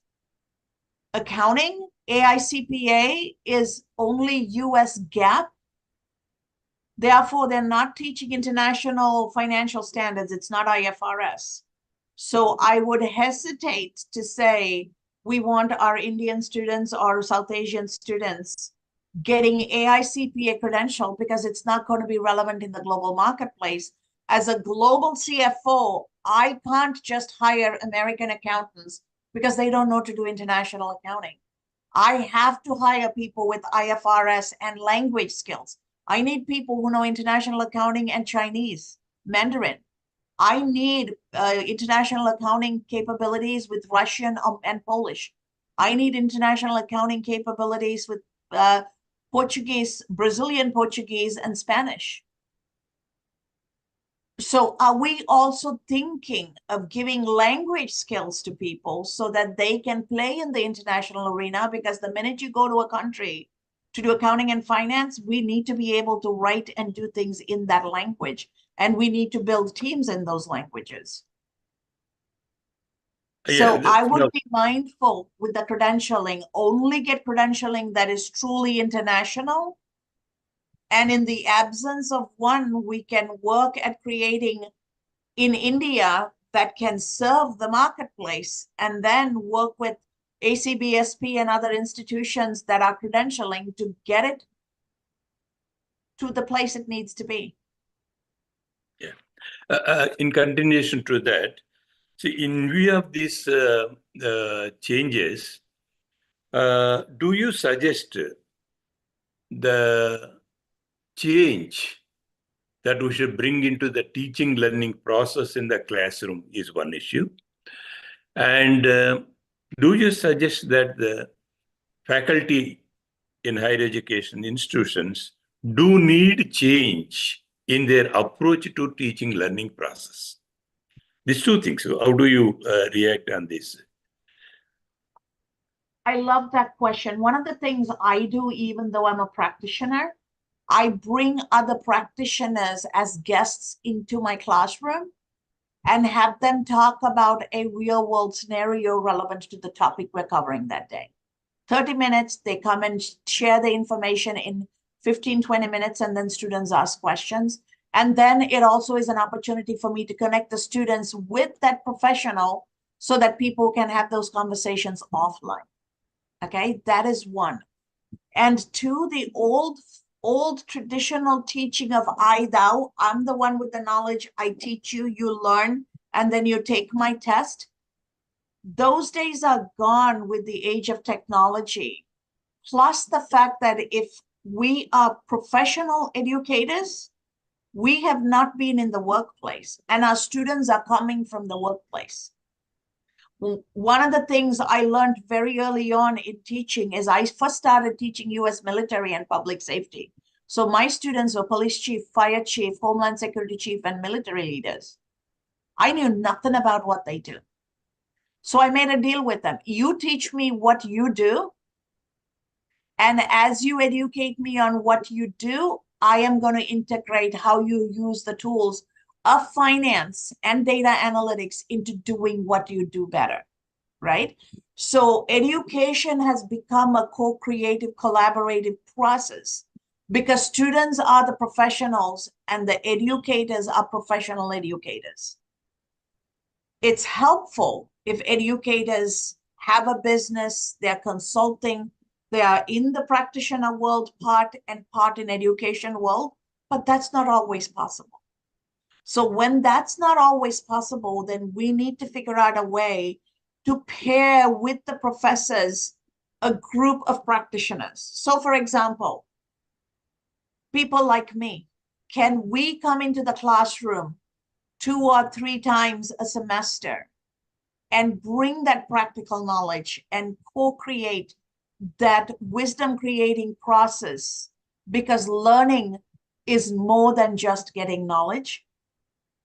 accounting, AICPA is only US GAAP. Therefore, they're not teaching international financial standards. It's not IFRS. So I would hesitate to say we want our Indian students or South Asian students getting AICPA credential because it's not going to be relevant in the global marketplace. As a global CFO, I can't just hire American accountants because they don't know to do international accounting. I have to hire people with IFRS and language skills. I need people who know international accounting and Chinese, Mandarin. I need international accounting capabilities with Russian and Polish. I need international accounting capabilities with Portuguese, Brazilian Portuguese, and Spanish. So are we also thinking of giving language skills to people so that they can play in the international arena? Because the minute you go to a country to do accounting and finance, we need to be able to write and do things in that language. And we need to build teams in those languages. So I would be mindful with the credentialing, only get credentialing that is truly international. And in the absence of one, we can work at creating in India that can serve the marketplace, and then work with ACBSP and other institutions that are credentialing to get it to the place it needs to be. Yeah. In continuation to that, so in view of these changes, do you suggest the change that we should bring into the teaching learning process in the classroom is one issue? And do you suggest that the faculty in higher education institutions do need change in their approach to teaching learning process? These two things. How do you react on this? I love that question. One of the things I do, even though I'm a practitioner, I bring other practitioners as guests into my classroom and have them talk about a real world scenario relevant to the topic we're covering that day. 30 minutes, they come and share the information in 15, 20 minutes, and then students ask questions. And then it also is an opportunity for me to connect the students with that professional so that people can have those conversations offline. Okay, that is one. And two, the old traditional teaching of I, thou, I'm the one with the knowledge, I teach you, you learn, and then you take my test. Those days are gone with the age of technology. Plus the fact that if we are professional educators, we have not been in the workplace, and our students are coming from the workplace. One of the things I learned very early on in teaching is I first started teaching US military and public safety. So my students were police chief, fire chief, homeland security chief, and military leaders. I knew nothing about what they do. So I made a deal with them. You teach me what you do, And as you educate me on what you do, I am going to integrate how you use the tools of finance and data analytics into doing what you do better, right? So education has become a co-creative, collaborative process because students are the professionals and the educators are professional educators. It's helpful if educators have a business, they're consulting, they are in the practitioner world part and part in education world, but that's not always possible. So when that's not always possible, then we need to figure out a way to pair with the professors a group of practitioners. So for example, people like me, can we come into the classroom 2 or 3 times a semester and bring that practical knowledge and co-create that wisdom creating process? Because learning is more than just getting knowledge.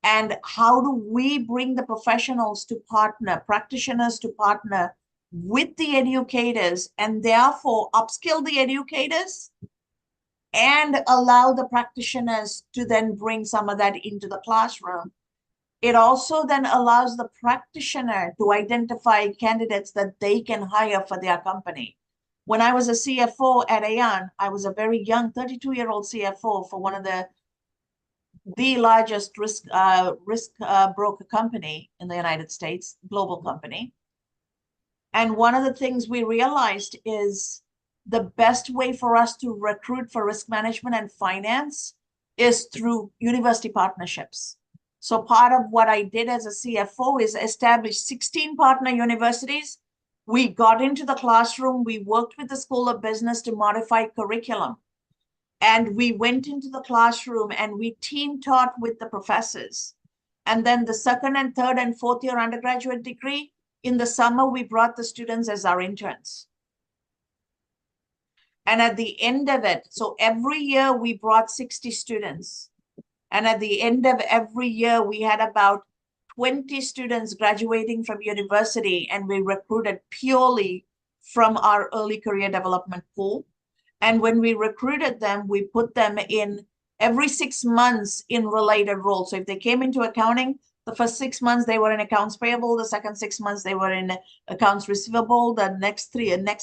And how do we bring the professionals to partner, practitioners to partner with the educators, and therefore upskill the educators and allow the practitioners to then bring some of that into the classroom? It also then allows the practitioner to identify candidates that they can hire for their company. When I was a CFO at Aon, I was a very young 32-year-old CFO for one of the largest risk broker company in the United States, global company. And one of the things we realized is the best way for us to recruit for risk management and finance is through university partnerships. So part of what I did as a CFO is establish 16 partner universities. We got into the classroom, we worked with the School of Business to modify curriculum. And we went into the classroom and we team taught with the professors. And then the second and third and fourth year undergraduate degree, in the summer, we brought the students as our interns. And at the end of it, so every year we brought 60 students. And at the end of every year, we had about 20 students graduating from university, and we recruited purely from our early career development pool. And when we recruited them, we put them in every 6 months in related roles. So if they came into accounting, the first 6 months they were in accounts payable, the second 6 months they were in accounts receivable, the next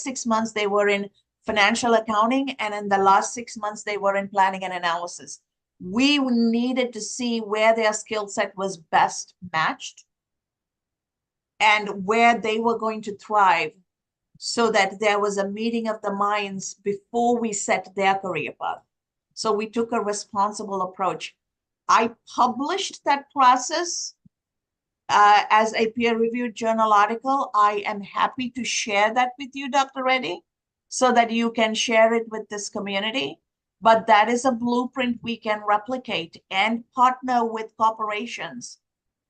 6 months they were in financial accounting, and in the last 6 months they were in planning and analysis. We needed to see where their skill set was best matched and where they were going to thrive, so that there was a meeting of the minds before we set their career path. So we took a responsible approach. I published that process as a peer-reviewed journal article. I am happy to share that with you, Dr. Reddy, so that you can share it with this community. But that is a blueprint we can replicate and partner with corporations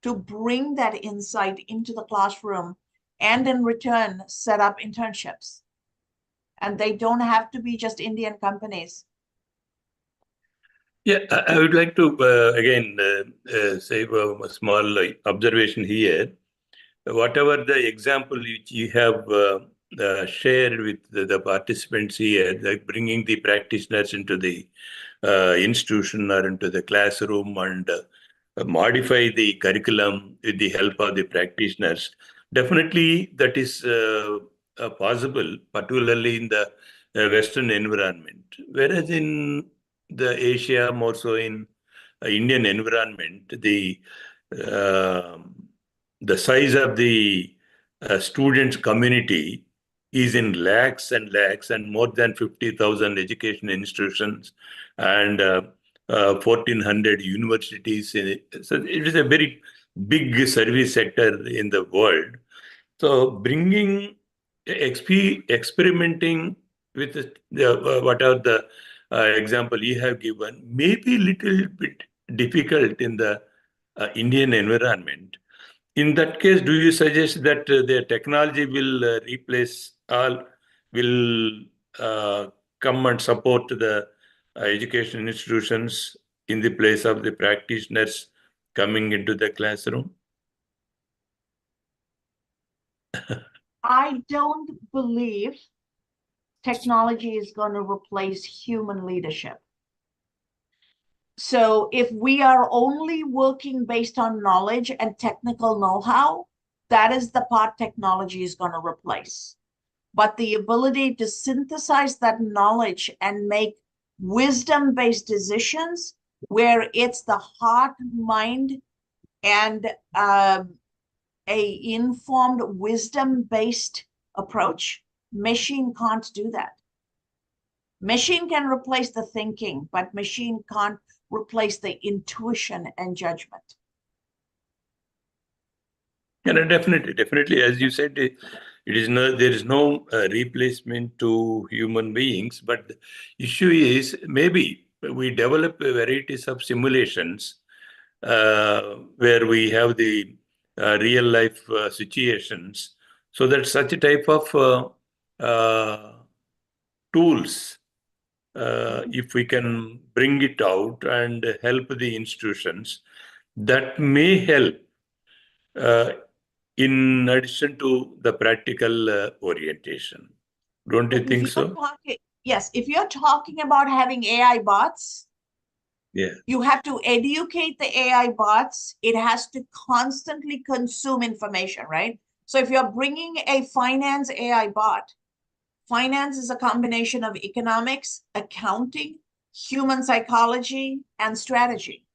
to bring that insight into the classroom, and in return, set up internships. And they don't have to be just Indian companies. Yeah, I would like to, again, say a small observation here. Whatever the example which you have shared with the participants here, like bringing the practitioners into the institution or into the classroom and modify the curriculum with the help of the practitioners, definitely that is possible, particularly in the Western environment. Whereas in the Asia, more so in Indian environment, uh, the size of the students community is in lakhs and more than 50,000 education institutions and 1,400 universities. So it is a very big service sector in the world. So bringing, experimenting with whatever the example you have given may be a little bit difficult in the Indian environment. In that case, do you suggest that the technology will replace all, will uh, come and support the education institutions in the place of the practitioners coming into the classroom? I don't believe technology is going to replace human leadership. So if we are only working based on knowledge and technical know-how, that is the part technology is going to replace. But the ability to synthesize that knowledge and make wisdom-based decisions where it's the heart, mind, and a informed wisdom-based approach, machine can't do that. Machine can replace the thinking, but machine can't replace the intuition and judgment. Yeah, definitely. As you said, there is no replacement to human beings. But the issue is maybe we develop varieties of simulations where we have the real life situations, so that such a type of tools, if we can bring it out and help the institutions, that may help in addition to the practical orientation. Don't you think so? Yes, if you're talking about having AI bots, yeah, you have to educate the AI bots. It has to constantly consume information, right? So if you're bringing a finance AI bot, finance is a combination of economics, accounting, human psychology, and strategy.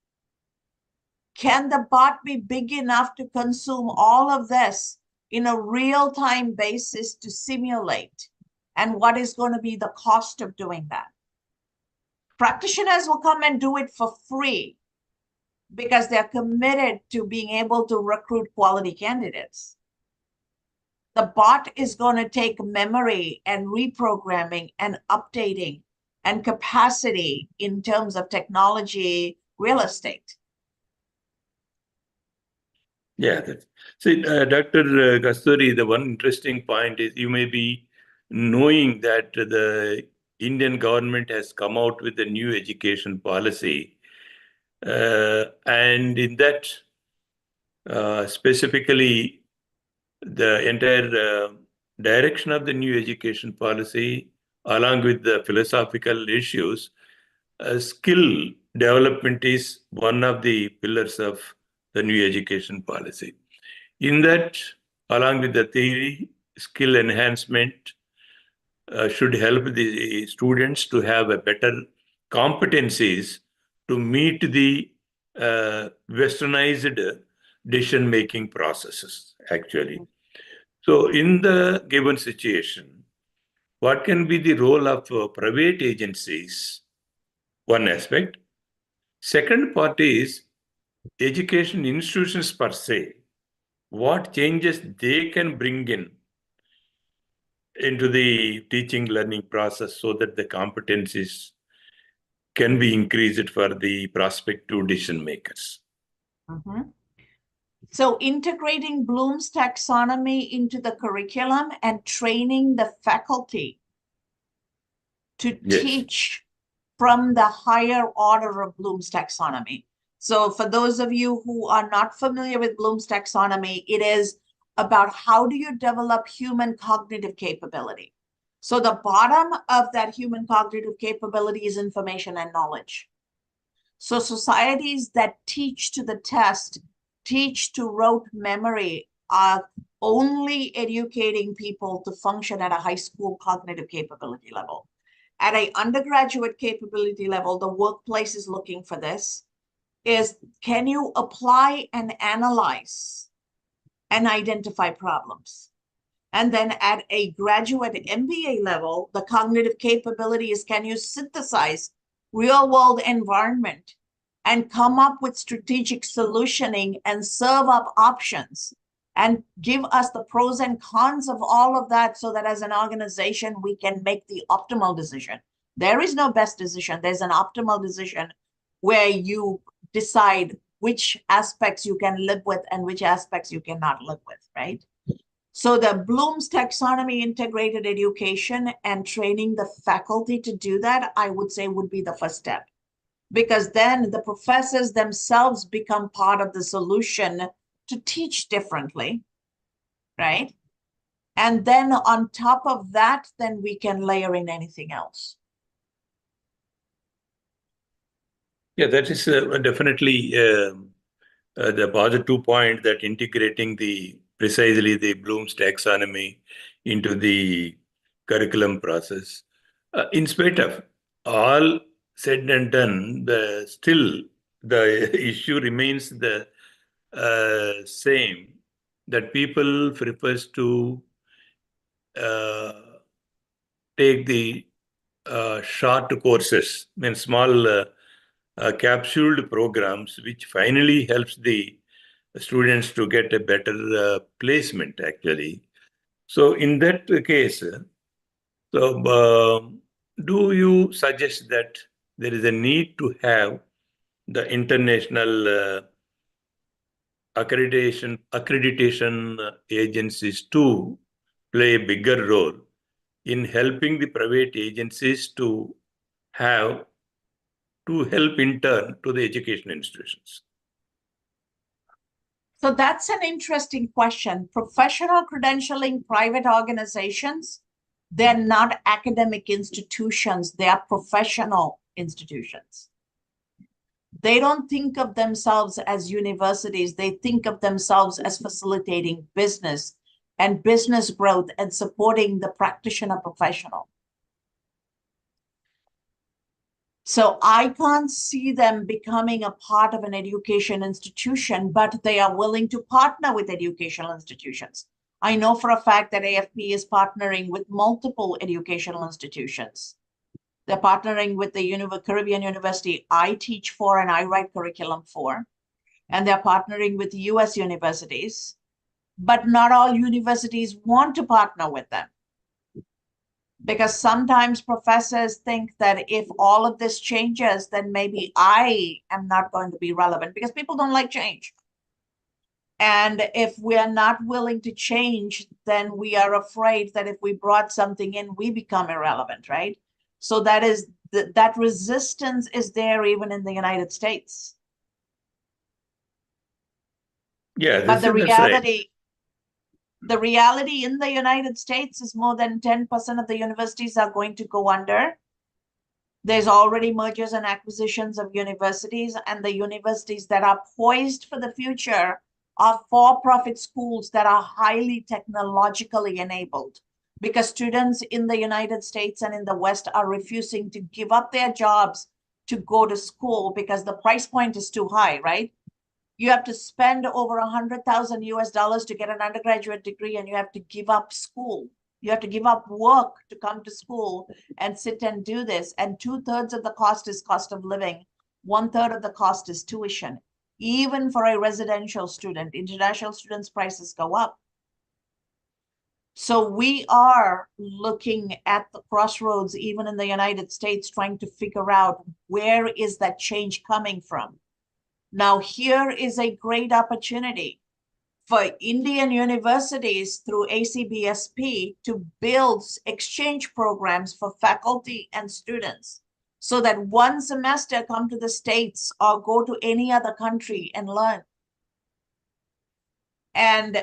Can the bot be big enough to consume all of this in a real-time basis to simulate? And what is going to be the cost of doing that? Practitioners will come and do it for free because they're committed to being able to recruit quality candidates. The bot is going to take memory and reprogramming and updating and capacity in terms of technology, real estate. Yeah. See, Dr. Kasthuri, the one interesting point is you may be knowing that the Indian government has come out with a new education policy. And in that, specifically, the entire direction of the new education policy, along with the philosophical issues, skill development is one of the pillars of the new education policy. In that, along with the theory, skill enhancement should help the students to have a better competencies to meet the westernized decision-making processes, actually. So in the given situation, what can be the role of private agencies? One aspect. Second part is education institutions per se. What changes they can bring into the teaching learning process so that the competencies can be increased for the prospective decision makers. Mm-hmm. So integrating Bloom's taxonomy into the curriculum and training the faculty to teach from the higher order of Bloom's taxonomy. So for those of you who are not familiar with Bloom's taxonomy, it is about how do you develop human cognitive capability. So the bottom of that human cognitive capability is information and knowledge. So societies that teach to the test, teach to rote memory, are only educating people to function at a high school cognitive capability level. At an undergraduate capability level, the workplace is looking for this, is can you apply and analyze and identify problems? And then at a graduate MBA level, the cognitive capability is can you synthesize real world environment and come up with strategic solutioning and serve up options and give us the pros and cons of all of that so that as an organization, we can make the optimal decision. There is no best decision. There's an optimal decision where you decide which aspects you can live with and which aspects you cannot live with, right? So the Bloom's taxonomy integrated education and training the faculty to do that, I would say would be the first step. Because then the professors themselves become part of the solution to teach differently, right? And then on top of that, then we can layer in anything else. Yeah, that is definitely the positive point, that integrating precisely the Bloom's taxonomy into the curriculum process. In spite of all said and done, still the issue remains the same, that people prefers to uh, take the short courses, small capsuled programs, which finally helps the students to get a better placement, actually. So in that case, do you suggest that there is a need to have the international accreditation agencies to play a bigger role in helping the private agencies to help in turn to the education institutions? So that's an interesting question. Professional credentialing private organizations, they're not academic institutions, they are professional institutions. They don't think of themselves as universities, they think of themselves as facilitating business and business growth and supporting the practitioner professional. So I can't see them becoming a part of an education institution, but they are willing to partner with educational institutions. I know for a fact that AFP is partnering with multiple educational institutions. They're partnering with the Caribbean University I teach for and I write curriculum for, and they're partnering with US universities, but not all universities want to partner with them. Because sometimes professors think that if all of this changes, then maybe I am not going to be relevant, because people don't like change. And if we are not willing to change, then we are afraid that if we brought something in, we become irrelevant, right? So that resistance is there even in the United States. Yeah, but the that's right. The reality in the United States is more than 10% of the universities are going to go under. There's already mergers and acquisitions of universities, and the universities that are poised for the future are for-profit schools that are highly technologically enabled, because students in the United States and in the West are refusing to give up their jobs to go to school because the price point is too high, right? You have to spend over $100,000 to get an undergraduate degree, and you have to give up school. You have to give up work to come to school and sit and do this. And 2/3 of the cost is cost of living. 1/3 of the cost is tuition. Even for a residential student, international students' prices go up. So we are looking at the crossroads, even in the United States, trying to figure out where is that change coming from. Now, here is a great opportunity for Indian universities through ACBSP to build exchange programs for faculty and students, so that one semester come to the States or go to any other country and learn. And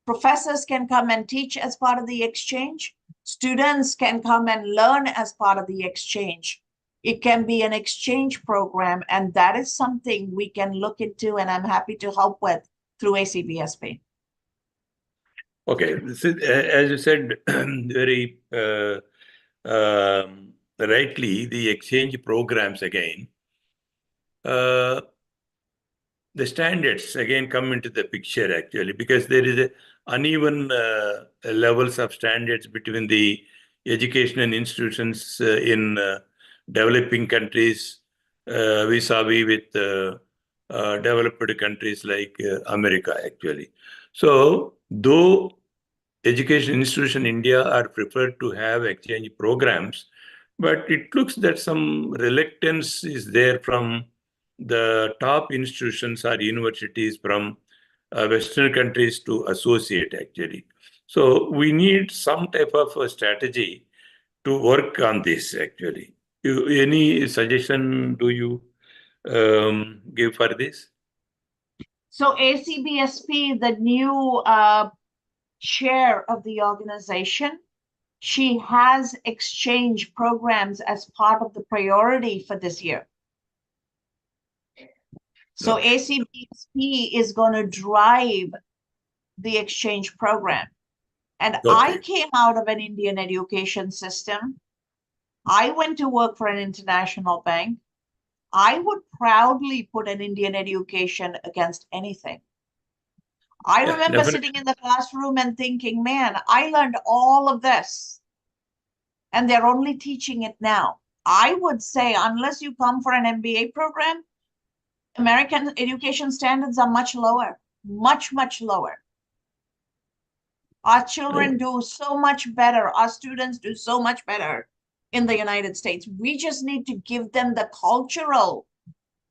professors can come and teach as part of the exchange. Students can come and learn as part of the exchange. It can be an exchange program, and that is something we can look into, and I'm happy to help with through ACBSP. Okay, as you said, very rightly, the exchange programs again. The standards again come into the picture, actually, because there is a uneven levels of standards between the educational institutions in developing countries vis-a-vis with developed countries like America, actually. So though education institutions in India are preferred to have exchange programs, but it looks that some reluctance is there from the top institutions or universities from Western countries to associate, actually. So we need some type of a strategy to work on this, actually. Any suggestion do you give for this? So ACBSP, the new chair of the organization. She has exchange programs as part of the priority for this year. So ACBSP is going to drive the exchange program. And I came out of an Indian education system. I went to work for an international bank. I would proudly put an Indian education against anything. I remember sitting in the classroom and thinking, man, I learned all of this, and they're only teaching it now. I would say, unless you come for an MBA program, American education standards are much lower, much, much lower. Our children do so much better. Our students do so much better in the United States. We just need to give them the cultural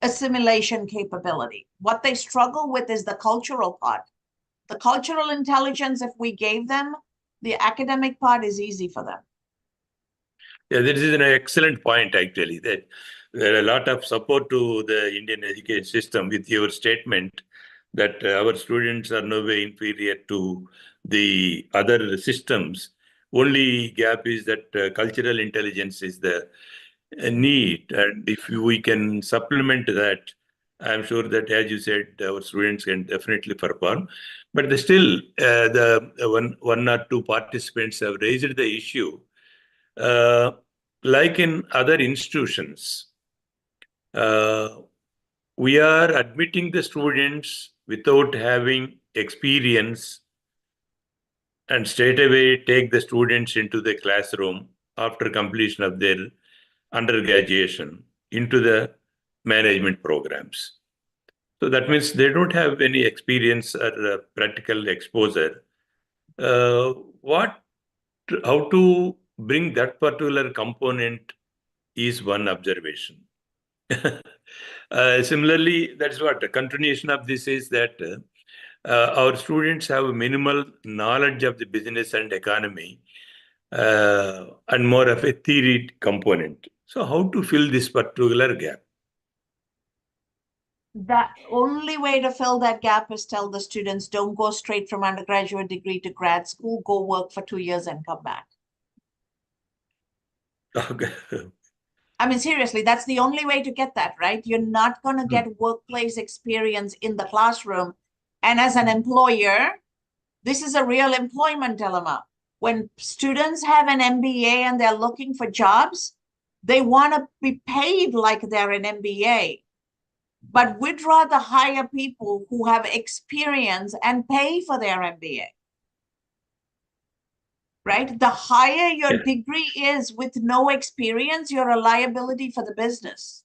assimilation capability. What they struggle with is the cultural part. The cultural intelligence, if we gave them, the academic part is easy for them. Yeah, this is an excellent point, actually, that there are a lot of support to the Indian education system with your statement that our students are no way inferior to the other systems. Only gap is that cultural intelligence is the need. And if we can supplement that, I'm sure that, as you said, our students can definitely perform. But still, the one or two participants have raised the issue. Like in other institutions, we are admitting the students without having experience and straight away take the students into the classroom after completion of their undergraduation into the management programs. So that means they don't have any experience or practical exposure. How to bring that particular component is one observation. Similarly, that's what the continuation of this is, that our students have minimal knowledge of the business and economy and more of a theory component. So how to fill this particular gap? The only way to fill that gap is tell the students, don't go straight from undergraduate degree to grad school, go work for 2 years and come back. Okay. I mean, seriously, that's the only way to get that, right? You're not going to get workplace experience in the classroom. And as an employer, this is a real employment dilemma. When students have an MBA and they're looking for jobs, they want to be paid like they're an MBA. But we'd rather hire people who have experience and pay for their MBA. Right? The higher your degree is with no experience, you're a liability for the business.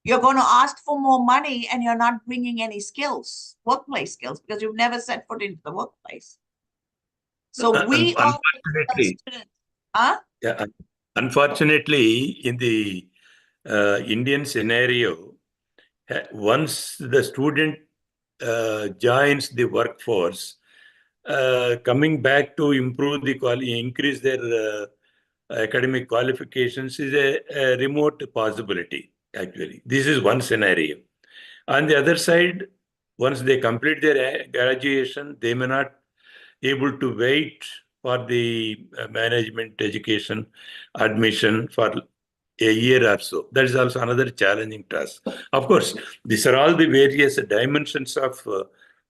You're going to ask for more money and you're not bringing any skills, workplace skills, because you've never set foot into the workplace. So we unfortunately, unfortunately, in the Indian scenario, once the student joins the workforce, coming back to improve increase their academic qualifications is a remote possibility, actually. This is one scenario. On the other side, once they complete their graduation, they may not able to wait for the management education admission for a year or so. That is also another challenging task. Of course, these are all the various dimensions of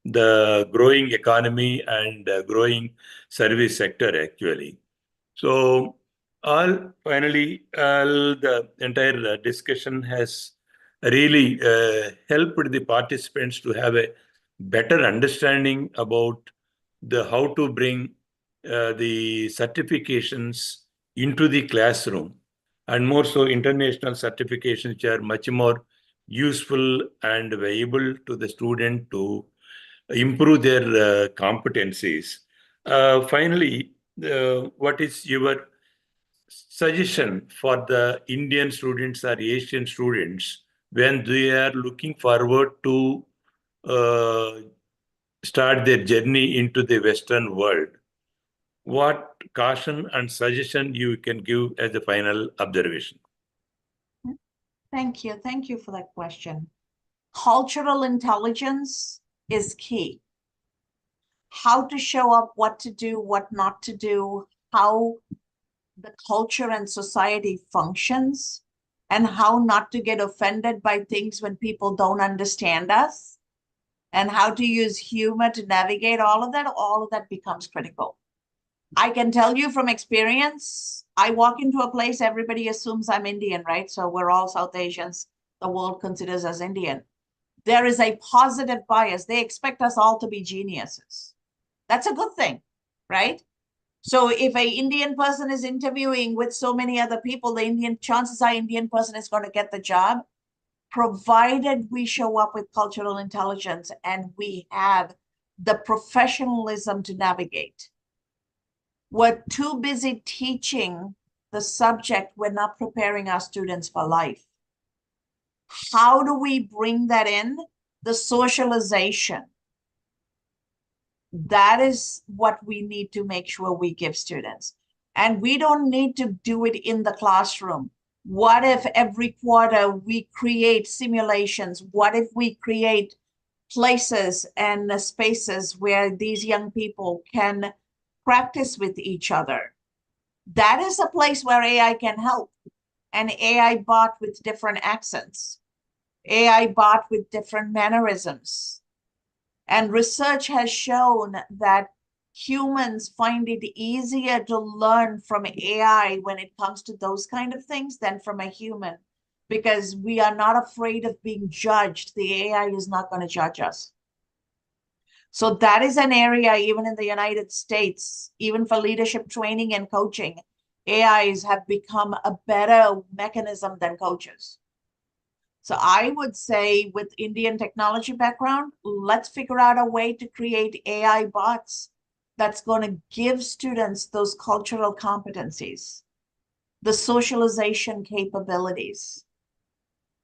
the growing economy and growing service sector, actually. So, finally, the entire discussion has really helped the participants to have a better understanding about how to bring the certifications into the classroom, and more so international certifications, which are much more useful and valuable to the student to improve their competencies. Finally, what is your suggestion for the Indian students or Asian students when they are looking forward to start their journey into the Western world? What caution and suggestion you can give as a final observation? Thank you. Thank you for that question. Cultural intelligence is key. how to show up, what to do, what not to do, how the culture and society functions, and how not to get offended by things when people don't understand us, and how to use humor to navigate all of that becomes critical. I can tell you from experience, I walk into a place, everybody assumes I'm Indian, right? So we're all South Asians. The world considers us Indian. There is a positive bias. They expect us all to be geniuses. That's a good thing, right? So if an Indian person is interviewing with so many other people, chances are Indian person is going to get the job, provided we show up with cultural intelligence and we have the professionalism to navigate. We're too busy teaching the subject. We're not preparing our students for life. How do we bring that in? The socialization. That is what we need to make sure we give students. And we don't need to do it in the classroom. What if every quarter we create simulations? What if we create places and spaces where these young people can practice with each other? That is a place where AI can help. An AI bot with different accents, AI bot with different mannerisms. And research has shown that humans find it easier to learn from AI when it comes to those kind of things than from a human, because we are not afraid of being judged. The AI is not going to judge us. So that is an area, even in the United States, even for leadership training and coaching, AIs have become a better mechanism than coaches. So I would say, with Indian technology background, let's figure out a way to create AI bots that's going to give students those cultural competencies, the socialization capabilities.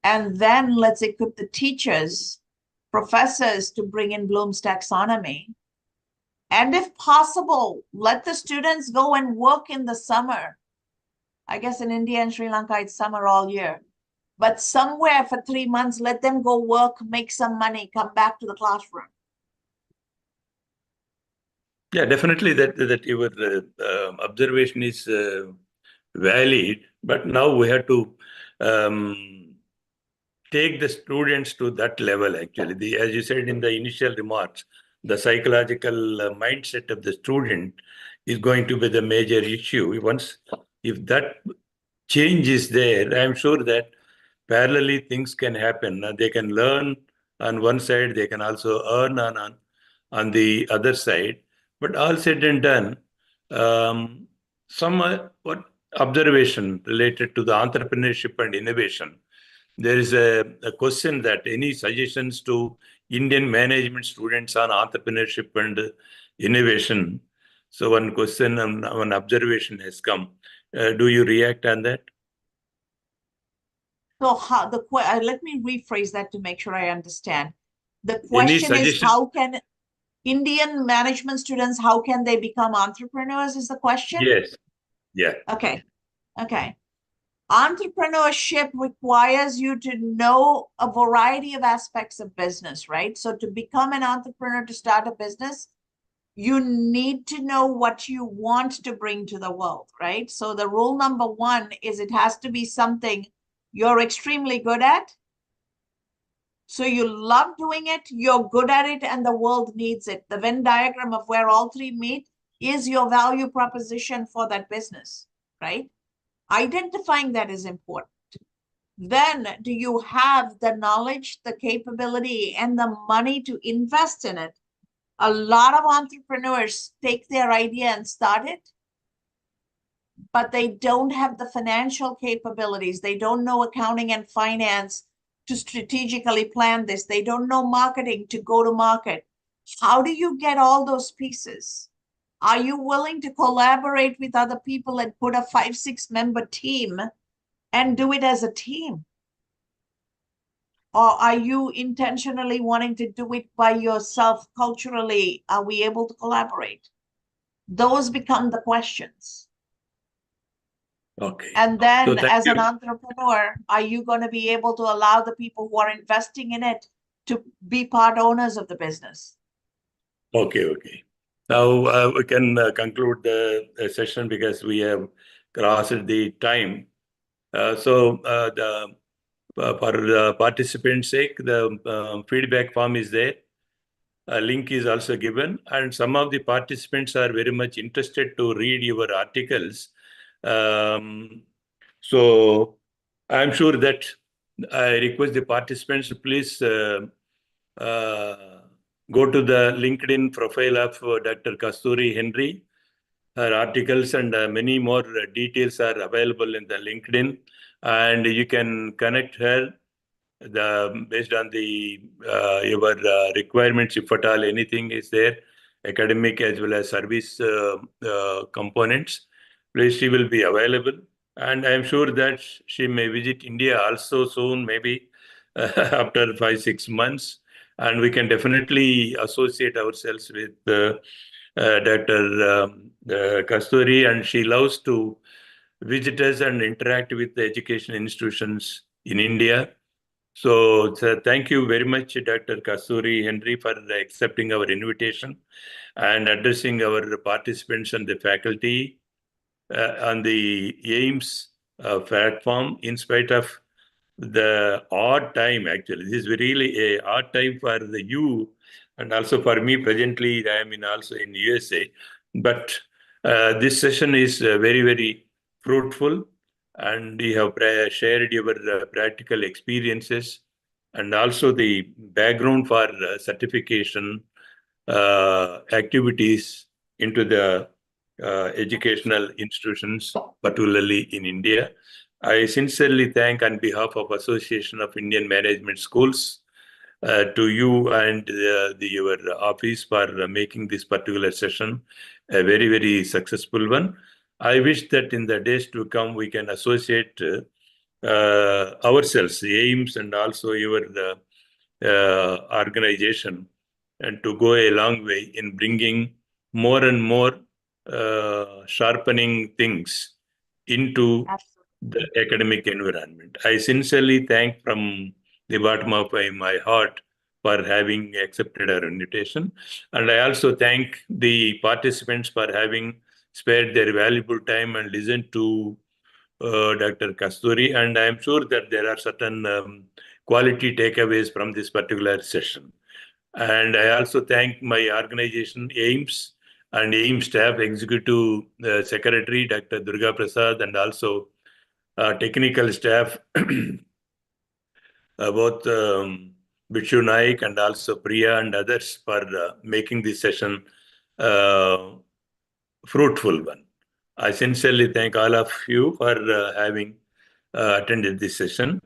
And then let's equip the teachers, professors to bring in Bloom's taxonomy. And if possible, let the students go and work in the summer. I guess in India and Sri Lanka, it's summer all year. But somewhere for 3 months, let them go work, make some money, come back to the classroom. Yeah, definitely that your observation is valid. But now we have to take the students to that level, actually. As you said in the initial remarks, the psychological mindset of the student is going to be the major issue. If that change is there, I'm sure that parallelly things can happen. They can learn on one side, they can also earn on the other side. But all said and done, some what observation related to the entrepreneurship and innovation. There is a question that any suggestions to Indian management students on entrepreneurship and innovation. So one question and one observation has come. Do you react on that? So let me rephrase that to make sure I understand. The question is, how can Indian management students, how can they become entrepreneurs is the question? Yes. Yeah. Okay. Entrepreneurship requires you to know a variety of aspects of business, right? So to become an entrepreneur, to start a business, you need to know what you want to bring to the world, right? So the rule number one is it has to be something you're extremely good at. So you love doing it, you're good at it, and the world needs it. The Venn diagram of where all three meet is your value proposition for that business, right? Identifying that is important. Then, do you have the knowledge, the capability, and the money to invest in it? A lot of entrepreneurs take their idea and start it, but they don't have the financial capabilities. They don't know accounting and finance to strategically plan this. They don't know marketing to go to market. How do you get all those pieces? Are you willing to collaborate with other people and put a 5-6 member team and do it as a team? Or are you intentionally wanting to do it by yourself culturally? Are we able to collaborate? Those become the questions. Okay. And then as an you. entrepreneur, are you going to be able to allow the people who are investing in it to be part owners of the business? Okay. Now we can conclude the session because we have crossed the time. For the participants' sake, the feedback form is there. A link is also given, and some of the participants are very much interested to read your articles. So I'm sure that I request the participants to please go to the LinkedIn profile of Dr. Kasthuri Hendy. Her articles and many more details are available in the LinkedIn, and you can connect her based on the your requirements, if at all anything is there, academic as well as service components. Please, she will be available, and I am sure that she may visit India also soon, maybe after 5-6 months, and we can definitely associate ourselves with Dr. Kasthuri, and she loves to visit us and interact with the education institutions in India. So thank you very much, Dr. Kasthuri Hendy, for accepting our invitation and addressing our participants and the faculty on the AIMS platform, in spite of the odd time. Actually, this is really a odd time for you and also for me. Presently, I am also in USA, but this session is very, very fruitful, and you have shared your practical experiences and also the background for certification activities into the educational institutions, particularly in India. I sincerely thank on behalf of Association of Indian Management Schools to you and your office for making this particular session a very, very successful one. I wish that in the days to come we can associate ourselves, the AIMS, and also your organization, and to go a long way in bringing more and more sharpening things into the academic environment. I sincerely thank from the bottom of my heart for having accepted our invitation. And I also thank the participants for having spared their valuable time and listened to Dr. Kasthuri. And I am sure that there are certain quality takeaways from this particular session. And I also thank my organization, AIMS, and AIMS staff, Executive Secretary, Dr. Durga Prasad, and also technical staff, both Bishu Naik and also Priya and others, for making this session fruitful one. I sincerely thank all of you for having attended this session.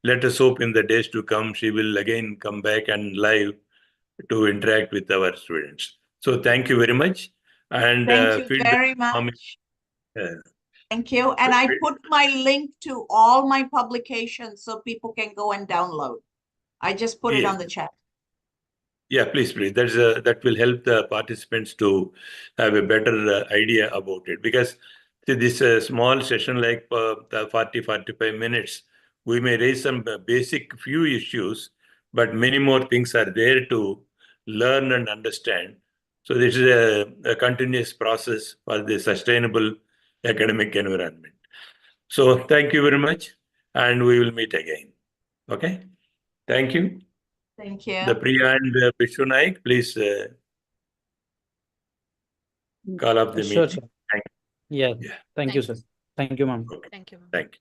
Let us hope in the days to come she will again come back and live to interact with our students. So thank you very much. And thank you very much. Thank you. And I put my link to all my publications so people can go and download. I just put it on the chat. Yeah, please. That will help the participants to have a better idea about it. Because this small session, like 40-45 minutes, we may raise some basic few issues, but many more things are there to learn and understand. So this is a continuous process for the sustainable academic environment. So thank you very much, and we will meet again. Okay? Thank you. Thank you. The Priya and Bishu Naik, please call up the meeting. Sure. Yeah. Thank you, sir. Thank you, ma'am. Okay. Thank you. Thank you.